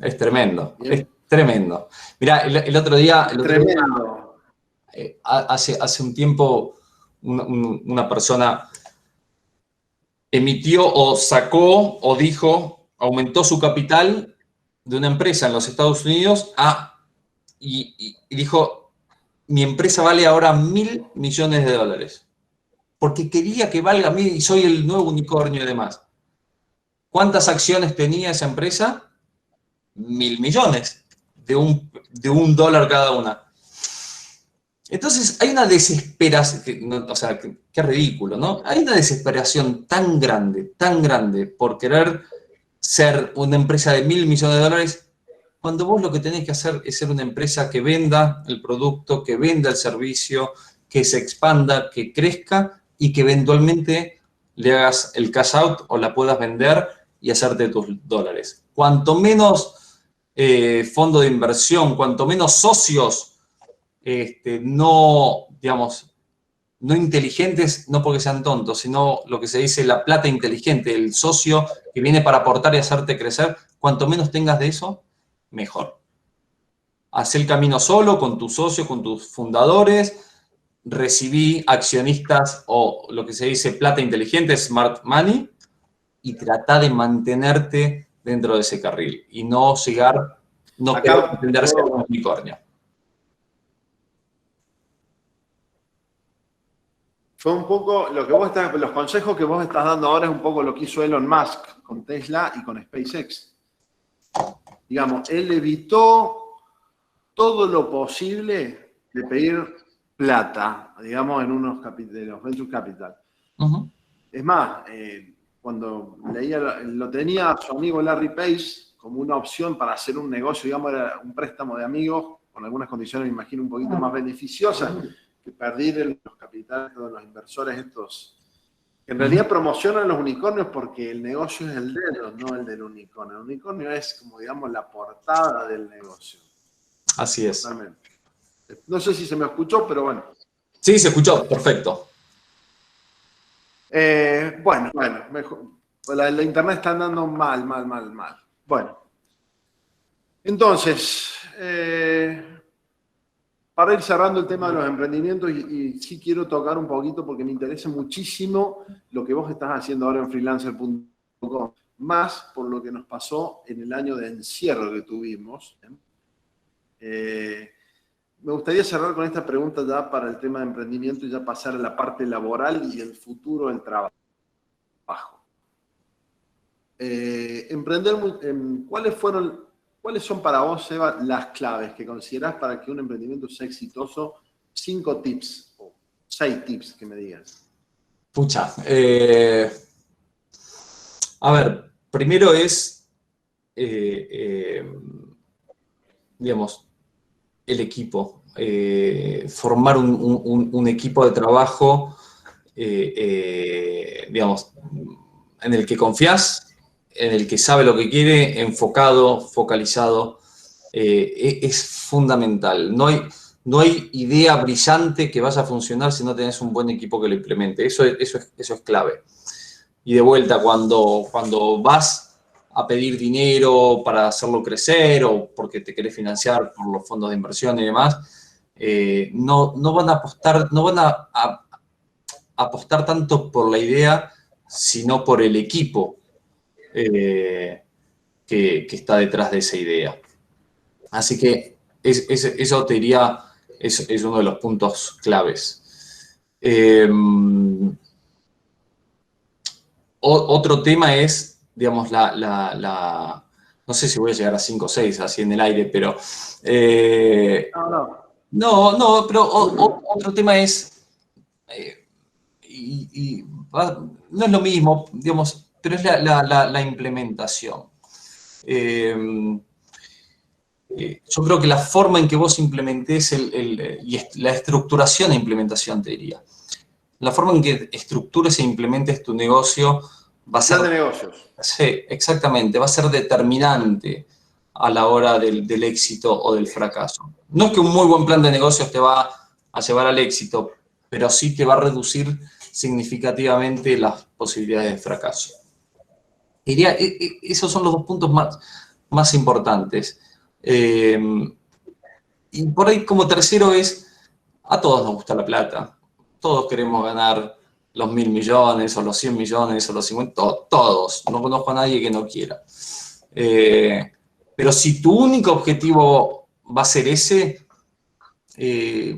Es tremendo, Bien. es tremendo. Mirá, el otro día, Tremendo. hace un tiempo, una persona emitió o sacó o dijo, aumentó su capital de una empresa en los Estados Unidos y dijo, mi empresa vale ahora $1.000 millones. Porque quería que valga 1.000 y soy el nuevo unicornio y demás. ¿Cuántas acciones tenía esa empresa? 1.000 millones, de $1 cada una. Entonces hay una desesperación, o sea, qué ridículo, ¿no? Hay una desesperación tan grande por querer ser una empresa de $1.000 millones, cuando vos lo que tenés que hacer es ser una empresa que venda el producto, que venda el servicio, que se expanda, que crezca y que eventualmente le hagas el cash out o la puedas vender y hacerte tus dólares. Cuanto menos fondo de inversión, cuanto menos socios no, digamos, no inteligentes, no porque sean tontos, sino lo que se dice la plata inteligente, el socio que viene para aportar y hacerte crecer, cuanto menos tengas de eso, mejor. Haz el camino solo, con tus socios, con tus fundadores, recibí accionistas o lo que se dice plata inteligente, smart money, y trata de mantenerte dentro de ese carril y no llegar, no querer pretender ser un unicornio. Fue un poco lo que los consejos que vos estás dando ahora es un poco lo que hizo Elon Musk con Tesla y con SpaceX. Digamos, él evitó todo lo posible de pedir plata, digamos, en unos de los venture capital. Es más, cuando leía, lo tenía su amigo Larry Page como una opción para hacer un negocio, digamos, era un préstamo de amigos, con algunas condiciones, me imagino, un poquito más beneficiosas, que perder los capitales de los inversores estos, que en realidad promocionan los unicornios porque el negocio es el de ellos, no el del unicornio. El unicornio es como, digamos, la portada del negocio. Así es. Totalmente. No sé si se me escuchó, pero bueno. Sí, se escuchó, perfecto. Bueno, mejor. La internet está andando mal. Bueno. Entonces, para ir cerrando el tema de los emprendimientos, y sí quiero tocar un poquito porque me interesa muchísimo lo que vos estás haciendo ahora en freelancer.com, más por lo que nos pasó en el año de encierro que tuvimos. Me gustaría cerrar con esta pregunta ya para el tema de emprendimiento y ya pasar a la parte laboral y el futuro del trabajo. ¿Cuáles son para vos, Seba, las claves que considerás para que un emprendimiento sea exitoso? 5 tips o 6 tips que me digas. Pucha. A ver, primero es, digamos, el equipo. Formar un equipo de trabajo, digamos, en el que confías, en el que sabe lo que quiere, enfocado, focalizado, es fundamental. No hay idea brillante que vaya a funcionar si no tenés un buen equipo que lo implemente. Eso es clave. Y de vuelta, cuando vas a pedir dinero para hacerlo crecer o porque te querés financiar por los fondos de inversión y demás, no van a apostar tanto por la idea, sino por el equipo que está detrás de esa idea. Así que eso te diría, es uno de los puntos claves. Otro tema es, digamos, no sé si voy a llegar a 5 o 6 así en el aire, pero... No, pero otro tema es... no es lo mismo, digamos, pero es la implementación. Yo creo que la forma en que vos implementés y la estructuración e implementación, te diría. La forma en que estructures e implementes tu negocio va a ser... Plan de negocios. Sí, exactamente. Va a ser determinante a la hora del éxito o del fracaso. No es que un muy buen plan de negocios te va a llevar al éxito, pero sí te va a reducir significativamente las posibilidades de fracaso. Diría, esos son los 2 puntos más importantes. Y por ahí como tercero a todos nos gusta la plata. Todos queremos ganar los 1.000 millones o los 100 millones o los 50, todos. No conozco a nadie que no quiera. Pero si tu único objetivo va a ser ese,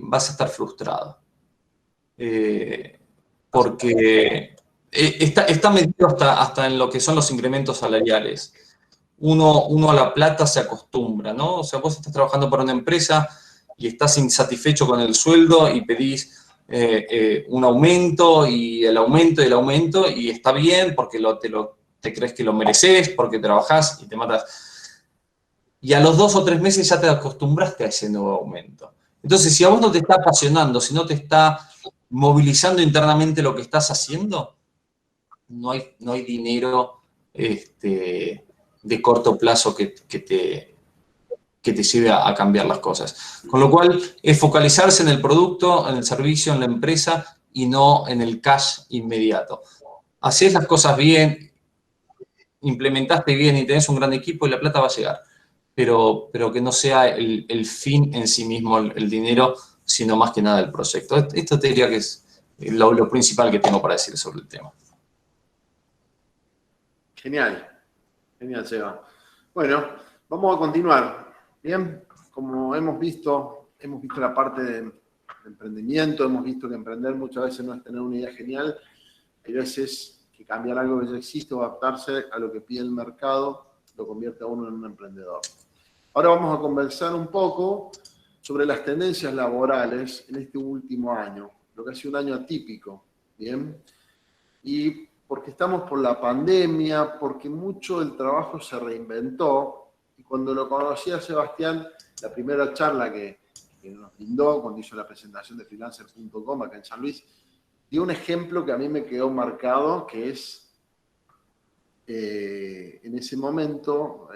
vas a estar frustrado. Porque está metido hasta en lo que son los incrementos salariales. Uno a la plata se acostumbra, ¿no? O sea, vos estás trabajando para una empresa y estás insatisfecho con el sueldo y pedís un aumento y el aumento y el aumento, y está bien porque te crees que lo mereces, porque trabajás y te matas. Y a los 2 o 3 meses ya te acostumbraste a ese nuevo aumento. Entonces, si a vos no te está apasionando, si no te está movilizando internamente lo que estás haciendo, no hay dinero de corto plazo que te lleve a cambiar las cosas. Con lo cual, es focalizarse en el producto, en el servicio, en la empresa y no en el cash inmediato. Hacés las cosas bien, implementaste bien y tenés un gran equipo y la plata va a llegar. Pero que no sea el fin en sí mismo el dinero, sino más que nada el proyecto. Esto te diría que es lo principal que tengo para decir sobre el tema. Genial, genial, Seba. Bueno, vamos a continuar. Bien, como hemos visto la parte de emprendimiento, hemos visto que emprender muchas veces no es tener una idea genial, hay veces que cambiar algo que ya existe o adaptarse a lo que pide el mercado lo convierte a uno en un emprendedor. Ahora vamos a conversar un poco sobre las tendencias laborales en este último año, lo que ha sido un año atípico, ¿bien? Y porque estamos por la pandemia, porque mucho del trabajo se reinventó, y cuando lo conocí a Sebastián, la primera charla que nos brindó cuando hizo la presentación de freelancer.com acá en San Luis, dio un ejemplo que a mí me quedó marcado, que es, en ese momento,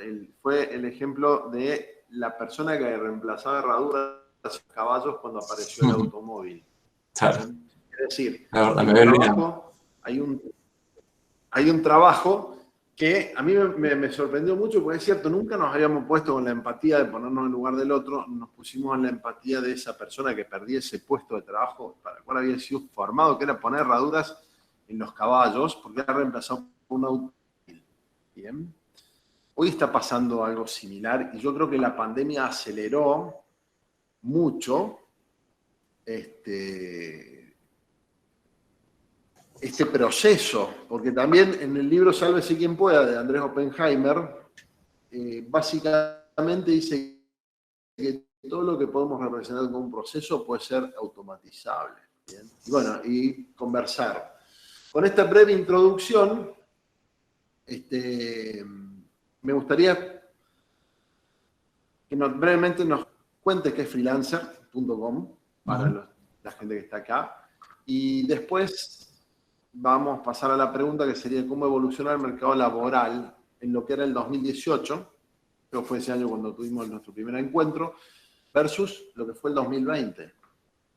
fue el ejemplo de la persona que reemplazaba herraduras a caballos cuando apareció el automóvil. Claro. Es decir, hay un trabajo que a mí me sorprendió mucho, porque es cierto, nunca nos habíamos puesto con la empatía de ponernos en lugar del otro, nos pusimos en la empatía de esa persona que perdía ese puesto de trabajo para el cual había sido formado, que era poner herraduras en los caballos, porque era reemplazado por un automóvil. Bien. Hoy está pasando algo similar, y yo creo que la pandemia aceleró mucho este proceso, porque también en el libro Sálvese quien pueda, de Andrés Oppenheimer, básicamente dice que todo lo que podemos representar como un proceso puede ser automatizable. ¿Bien? Y bueno, y conversar. Con esta breve introducción, me gustaría que brevemente nos cuentes qué es freelancer.com para la gente que está acá, y después vamos a pasar a la pregunta que sería cómo evolucionar el mercado laboral en lo que era el 2018, que fue ese año cuando tuvimos nuestro primer encuentro, versus lo que fue el 2020.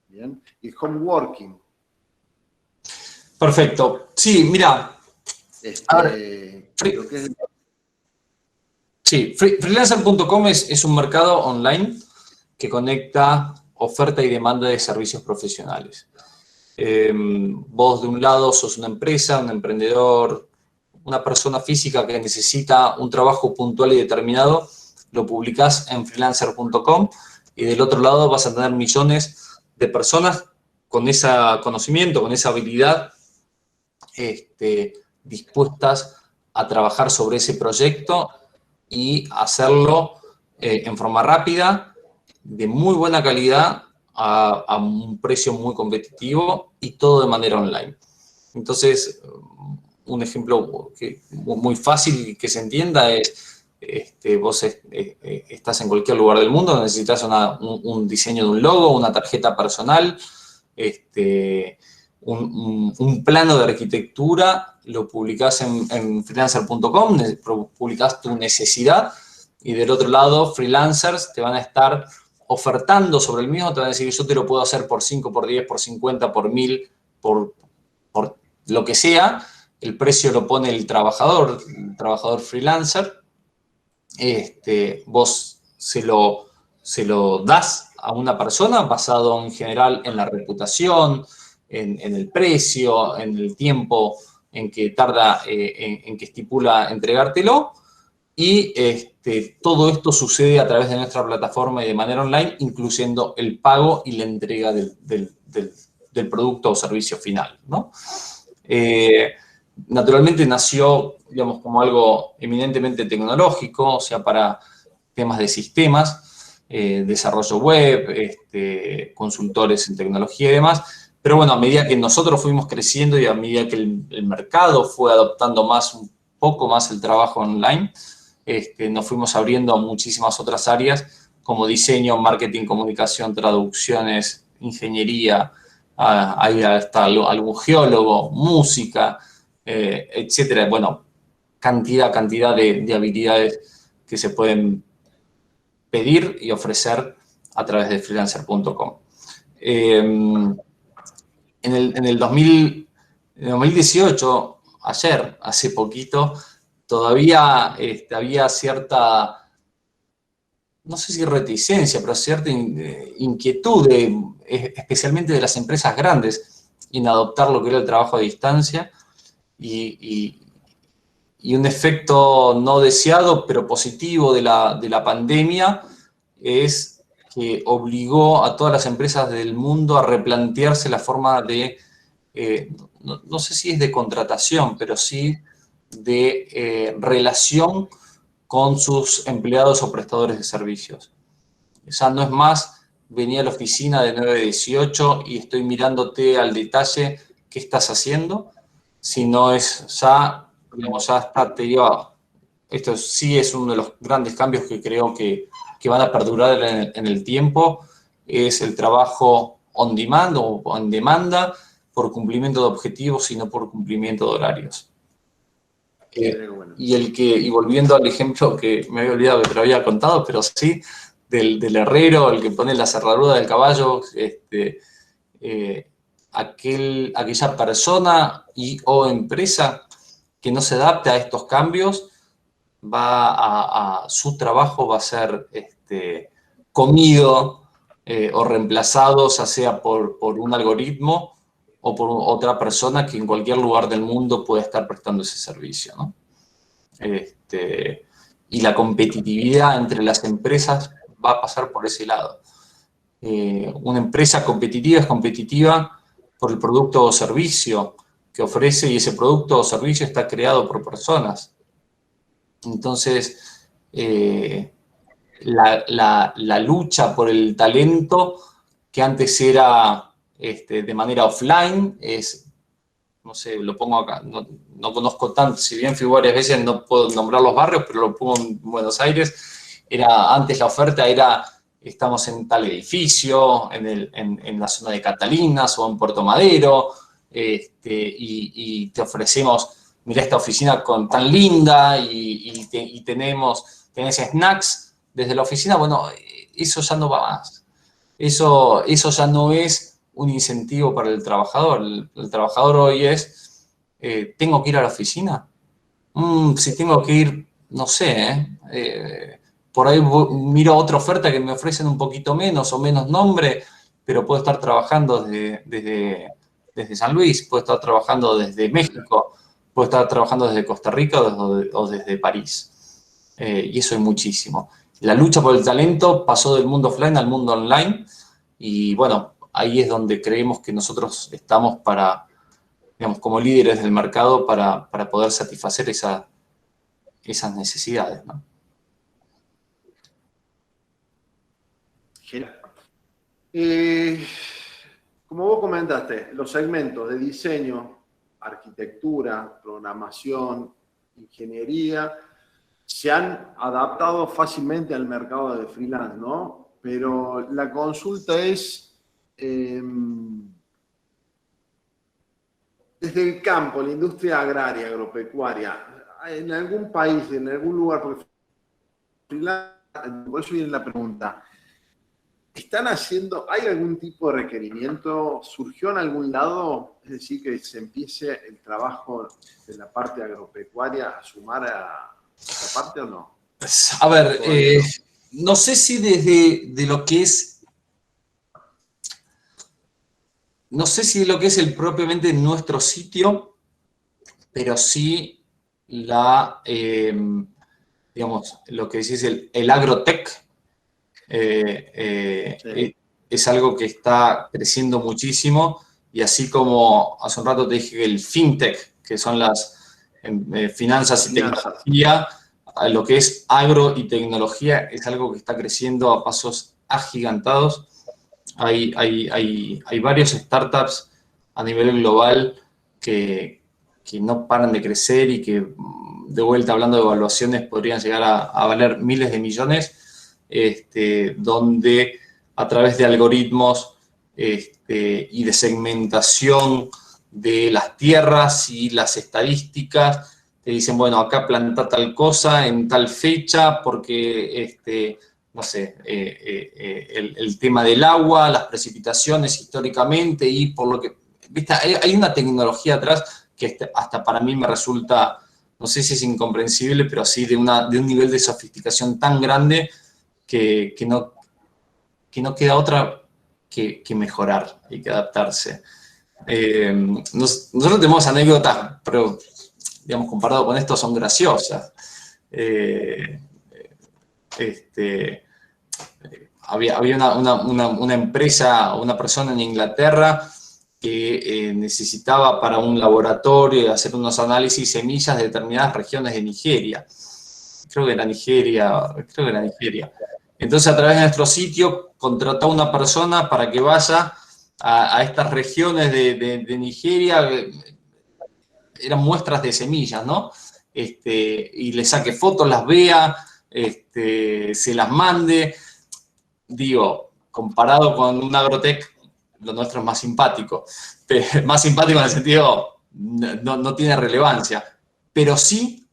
¿Bien? Y home working. Perfecto. Sí, mira. Sí, freelancer.com es un mercado online que conecta oferta y demanda de servicios profesionales. Vos de un lado sos una empresa, un emprendedor, una persona física que necesita un trabajo puntual y determinado, lo publicás en freelancer.com, y del otro lado vas a tener millones de personas con ese conocimiento, con esa habilidad, dispuestas a trabajar sobre ese proyecto y hacerlo en forma rápida, de muy buena calidad, a un precio muy competitivo, y todo de manera online. Entonces, un ejemplo muy fácil que se entienda es, vos estás en cualquier lugar del mundo, necesitas un diseño de un logo, una tarjeta personal, un plano de arquitectura, lo publicás en freelancer.com, publicás tu necesidad, y del otro lado, freelancers te van a estar ofertando sobre el mismo, te van a decir, yo te lo puedo hacer por 5, por 10, por 50, por 1000, por lo que sea. El precio lo pone el trabajador freelancer, vos se lo das a una persona basado en general en la reputación, en el precio, en el tiempo en que tarda, en que estipula entregártelo, y todo esto sucede a través de nuestra plataforma y de manera online, incluyendo el pago y la entrega del producto o servicio final, ¿no? Naturalmente nació, digamos, como algo eminentemente tecnológico, o sea, para temas de sistemas, desarrollo web, consultores en tecnología y demás. Pero bueno, a medida que nosotros fuimos creciendo y a medida que el mercado fue adoptando un poco más el trabajo online, nos fuimos abriendo a muchísimas otras áreas como diseño, marketing, comunicación, traducciones, ingeniería, hay hasta algún geólogo, música, etcétera. Bueno, cantidad de habilidades que se pueden pedir y ofrecer a través de freelancer.com. En el 2018, hace poquito, todavía había cierta, no sé si reticencia, pero cierta inquietud, especialmente de las empresas grandes, en adoptar lo que era el trabajo a distancia, y un efecto no deseado, pero positivo de la pandemia es que obligó a todas las empresas del mundo a replantearse la forma de, no sé si es de contratación, pero sí de relación con sus empleados o prestadores de servicios. O sea, no es más venir a la oficina de 9 a 18 y estoy mirándote al detalle qué estás haciendo, sino es ya, digamos, ya está, te digo, esto sí es uno de los grandes cambios que creo que van a perdurar en el tiempo, es el trabajo on demand o en demanda por cumplimiento de objetivos y no por cumplimiento de horarios. Bueno. Y volviendo al ejemplo que me había olvidado que te lo había contado, pero sí, del herrero, el que pone la cerradura del caballo, aquella persona y o empresa que no se adapte a estos cambios, su trabajo va a ser comido o reemplazado, ya sea por un algoritmo o por otra persona que en cualquier lugar del mundo puede estar prestando ese servicio, ¿no? Y la competitividad entre las empresas va a pasar por ese lado. Una empresa competitiva es competitiva por el producto o servicio que ofrece, y ese producto o servicio está creado por personas. Entonces, la lucha por el talento, que antes era de manera offline, no sé, lo pongo acá, no conozco tanto, si bien fui varias veces, no puedo nombrar los barrios, pero lo pongo en Buenos Aires. Antes la oferta era, estamos en tal edificio, en la zona de Catalinas o en Puerto Madero, y te ofrecemos, mirá esta oficina tan linda, y tenés snacks desde la oficina. Bueno, eso ya no va más. Eso ya no es un incentivo para el trabajador. El trabajador hoy es, ¿tengo que ir a la oficina? Si tengo que ir, no sé, por ahí miro otra oferta que me ofrecen un poquito menos o menos nombre, pero puedo estar trabajando desde San Luis, puedo estar trabajando desde México, puedo estar trabajando desde Costa Rica o desde París. Y eso es muchísimo. La lucha por el talento pasó del mundo offline al mundo online, y bueno, ahí es donde creemos que nosotros estamos digamos, como líderes del mercado para poder satisfacer esas necesidades, ¿no? Genial. Como vos comentaste, los segmentos de diseño, arquitectura, programación, ingeniería, se han adaptado fácilmente al mercado de freelance, ¿no? Pero la consulta es, desde el campo, la industria agraria, agropecuaria, en algún país, en algún lugar, porque freelance, por eso viene la pregunta, ¿están haciendo, hay algún tipo de requerimiento, surgió en algún lado, es decir, que se empiece el trabajo de la parte agropecuaria a sumar a esta parte o no? A ver, no sé si desde lo que es, no sé si lo que es el propiamente nuestro sitio, pero sí digamos, lo que decís, el agrotech, Sí. es algo que está creciendo muchísimo, y así como hace un rato te dije que el fintech, que son las finanzas y Finanzas. tecnología, a lo que es agro y tecnología es algo que está creciendo a pasos agigantados. Hay varios startups a nivel global que no paran de crecer y que, de vuelta hablando de evaluaciones, podrían llegar a valer miles de millones, donde a través de algoritmos y de segmentación de las tierras y las estadísticas, te dicen, bueno, acá planta tal cosa en tal fecha porque, no sé, el tema del agua, las precipitaciones históricamente y por lo que, ¿viste? Hay una tecnología atrás que hasta para mí me resulta, no sé si es incomprensible, pero sí de un nivel de sofisticación tan grande que no queda otra que mejorar y que adaptarse. Nosotros tenemos anécdotas, pero, digamos, comparado con esto, son graciosas. Había una empresa, una persona en Inglaterra que necesitaba para un laboratorio hacer unos análisis semillas de determinadas regiones de Nigeria. Creo que era Nigeria. Entonces, a través de nuestro sitio, contrató a una persona para que vaya a estas regiones de Nigeria. Eran muestras de semillas, ¿no? Y le saque fotos, las vea, se las mande. Digo, comparado con un agrotech, lo nuestro es más simpático. Más simpático en el sentido, no tiene relevancia. Pero sí,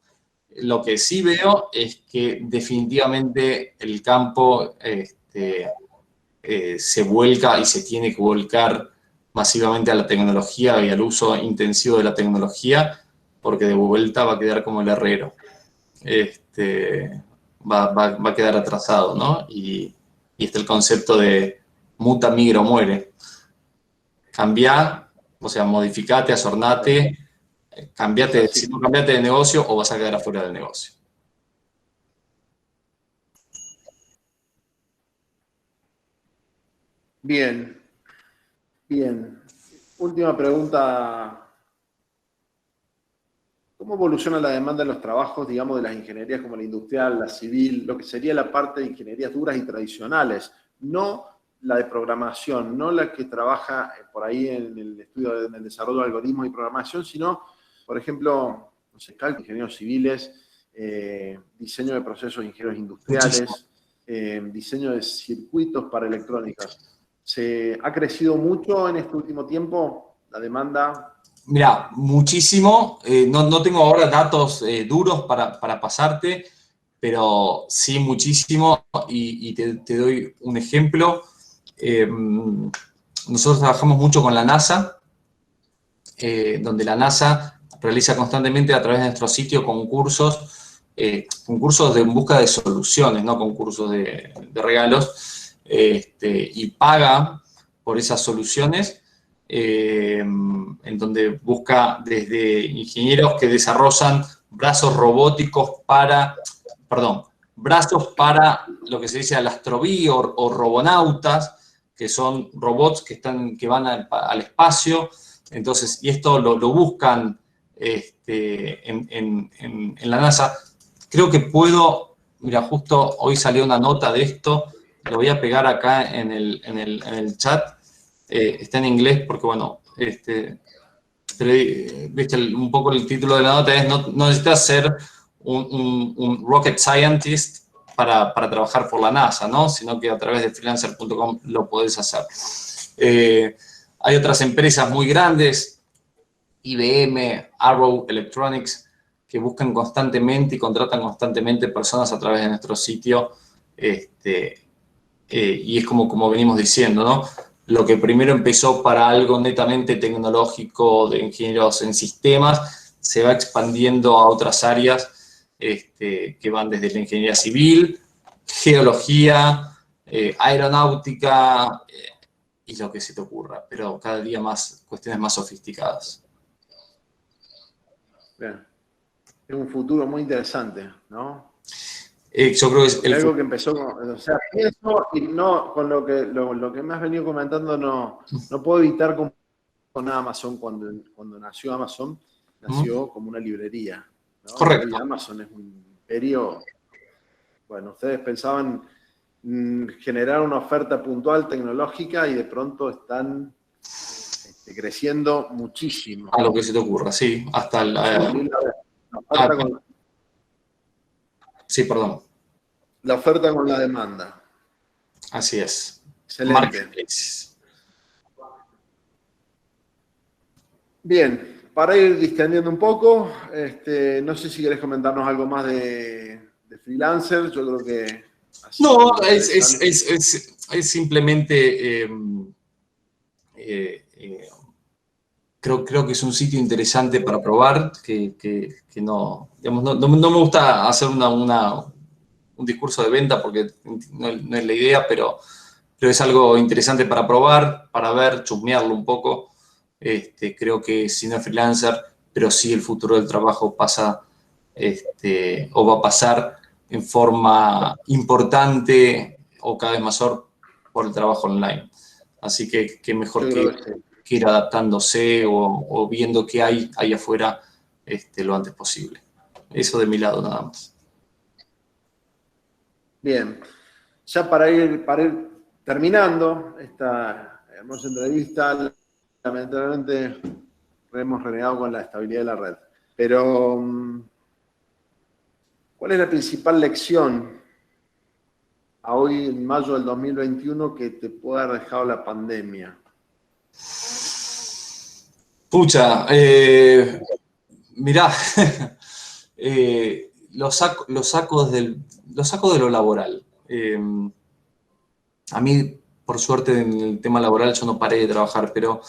lo que sí veo es que definitivamente el campo se vuelca y se tiene que volcar masivamente a la tecnología y al uso intensivo de la tecnología, porque de vuelta va a quedar como el herrero. Va a quedar atrasado, ¿no? Y está el concepto de muta, migra o muere. Cambiá, o sea, modificate, asornate, si no cambiate de negocio o vas a quedar afuera del negocio. Bien, bien. Última pregunta. ¿Cómo evoluciona la demanda de los trabajos, digamos, de las ingenierías como la industrial, la civil, lo que sería la parte de ingenierías duras y tradicionales? No la de programación, no la que trabaja por ahí en el estudio, en el desarrollo de algoritmos y programación, sino, por ejemplo, no sé, cálculo, ingenieros civiles, diseño de procesos de ingenieros industriales, diseño de circuitos para electrónicas. ¿Se ha crecido mucho en este último tiempo la demanda? Mira, muchísimo. No tengo ahora datos duros para pasarte, pero sí muchísimo. Y te doy un ejemplo. Nosotros trabajamos mucho con la NASA, donde la NASA realiza constantemente a través de nuestro sitio concursos en busca de soluciones, no concursos de regalos, y paga por esas soluciones, en donde busca desde ingenieros que desarrollan brazos robóticos brazos para lo que se dice alastrobí o robonautas, que son robots que van al espacio. Entonces, y esto lo buscan en la NASA. Creo que mira, justo hoy salió una nota de esto, lo voy a pegar acá en el chat. Está en inglés porque, bueno, viste, un poco el título de la nota es no necesitas ser un rocket scientist para trabajar por la NASA, ¿no? Sino que a través de freelancer.com lo podés hacer. Hay otras empresas muy grandes, IBM, Arrow Electronics, que buscan constantemente y contratan constantemente personas a través de nuestro sitio. Y es como venimos diciendo, ¿no? Lo que primero empezó para algo netamente tecnológico, de ingenieros en sistemas, se va expandiendo a otras áreas que van desde la ingeniería civil, geología, aeronáutica y lo que se te ocurra, pero cada día más cuestiones más sofisticadas. Bien. Es un futuro muy interesante, ¿no? Yo creo que es algo que empezó con, o sea, pienso y no, con lo que me has venido comentando, no puedo evitar con Amazon, cuando nació Amazon, nació como una librería, ¿no? Correcto. Y Amazon es un imperio. Bueno, ustedes pensaban generar una oferta puntual tecnológica y de pronto están creciendo muchísimo. A lo que se te ocurra, sí. Hasta la oferta con, sí, perdón. La oferta con la demanda. Así es. Excelente. Bien, para ir distendiendo un poco, no sé si querés comentarnos algo más de freelancer. Yo creo que... No, es simplemente... creo que es un sitio interesante para probar, que no, digamos, no me gusta hacer un discurso de venta porque no es la idea, pero es algo interesante para probar, para ver, chusmearlo un poco. Creo que si no es freelancer, pero sí el futuro del trabajo pasa o va a pasar en forma importante o cada vez mayor por el trabajo online. Así que mejor que ir adaptándose o viendo qué hay ahí afuera lo antes posible. Eso de mi lado nada más. Bien, ya para ir terminando esta hermosa entrevista, lamentablemente hemos renegado con la estabilidad de la red. Pero, ¿cuál es la principal lección a hoy, en mayo del 2021, que te puede haber dejado la pandemia? Pucha, mirá, lo saco de lo laboral. A mí, por suerte, en el tema laboral yo no paré de trabajar, pero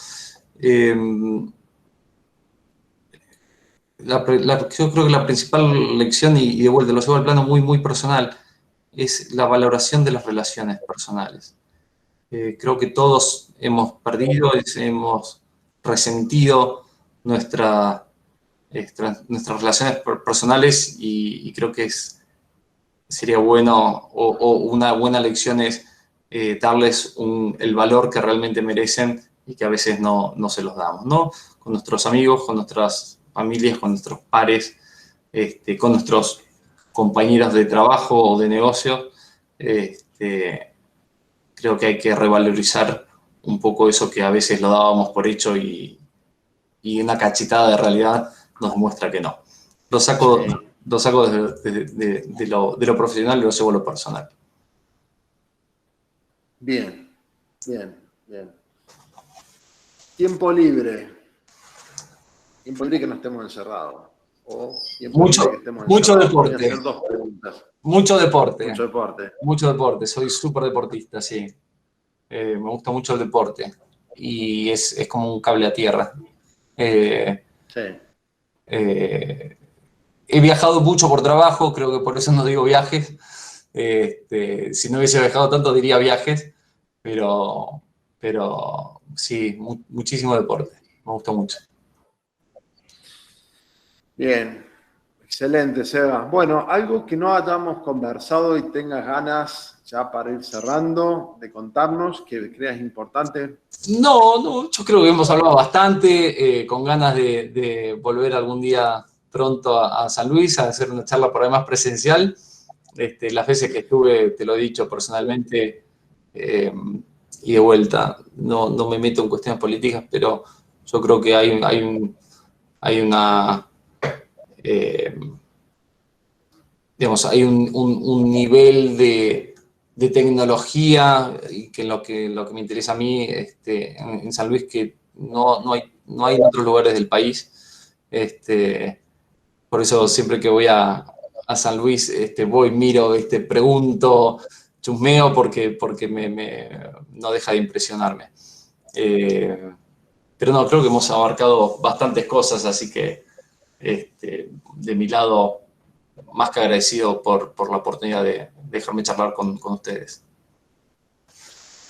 yo creo que la principal lección, y de vuelta lo llevo al plano muy, muy personal, es la valoración de las relaciones personales. Creo que todos hemos perdido, hemos resentido nuestras relaciones personales y creo que sería bueno o una buena lección es darles el valor que realmente merecen y que a veces no se los damos, ¿no? Con nuestros amigos, con nuestras familias, con nuestros pares, con nuestros compañeros de trabajo o de negocio. Creo que hay que revalorizar un poco eso que a veces lo dábamos por hecho y una cachetada de realidad nos demuestra que no. Lo saco de lo profesional y lo llevo a lo personal. Bien, bien, bien. Tiempo libre. Tiempo libre que no estemos encerrados. O tiempo libre que estemos mucho encerrados. deporte. Voy a hacer dos preguntas. Mucho deporte. Mucho deporte. Mucho deporte. Soy súper deportista, sí. Me gusta mucho el deporte. Y es como un cable a tierra. Sí. He viajado mucho por trabajo, creo que por eso no digo viajes. Si no hubiese viajado tanto diría viajes, pero sí, muchísimo deporte. Me gusta mucho. Bien, excelente, Seba. Bueno, algo que no hayamos conversado y tengas ganas, ya para ir cerrando, de contarnos, que creas importante. No, yo creo que hemos hablado bastante, con ganas de volver algún día pronto a San Luis a hacer una charla por ahí más presencial. Las veces que estuve, te lo he dicho personalmente, y de vuelta, no me meto en cuestiones políticas, pero yo creo que hay un nivel de tecnología y que lo que me interesa a mí en San Luis que no hay en otros lugares del país. Por eso siempre que voy a San Luis voy, miro, pregunto, chusmeo porque no deja de impresionarme. Pero no, creo que hemos abarcado bastantes cosas, así que de mi lado más que agradecido por la oportunidad de dejarme charlar con ustedes.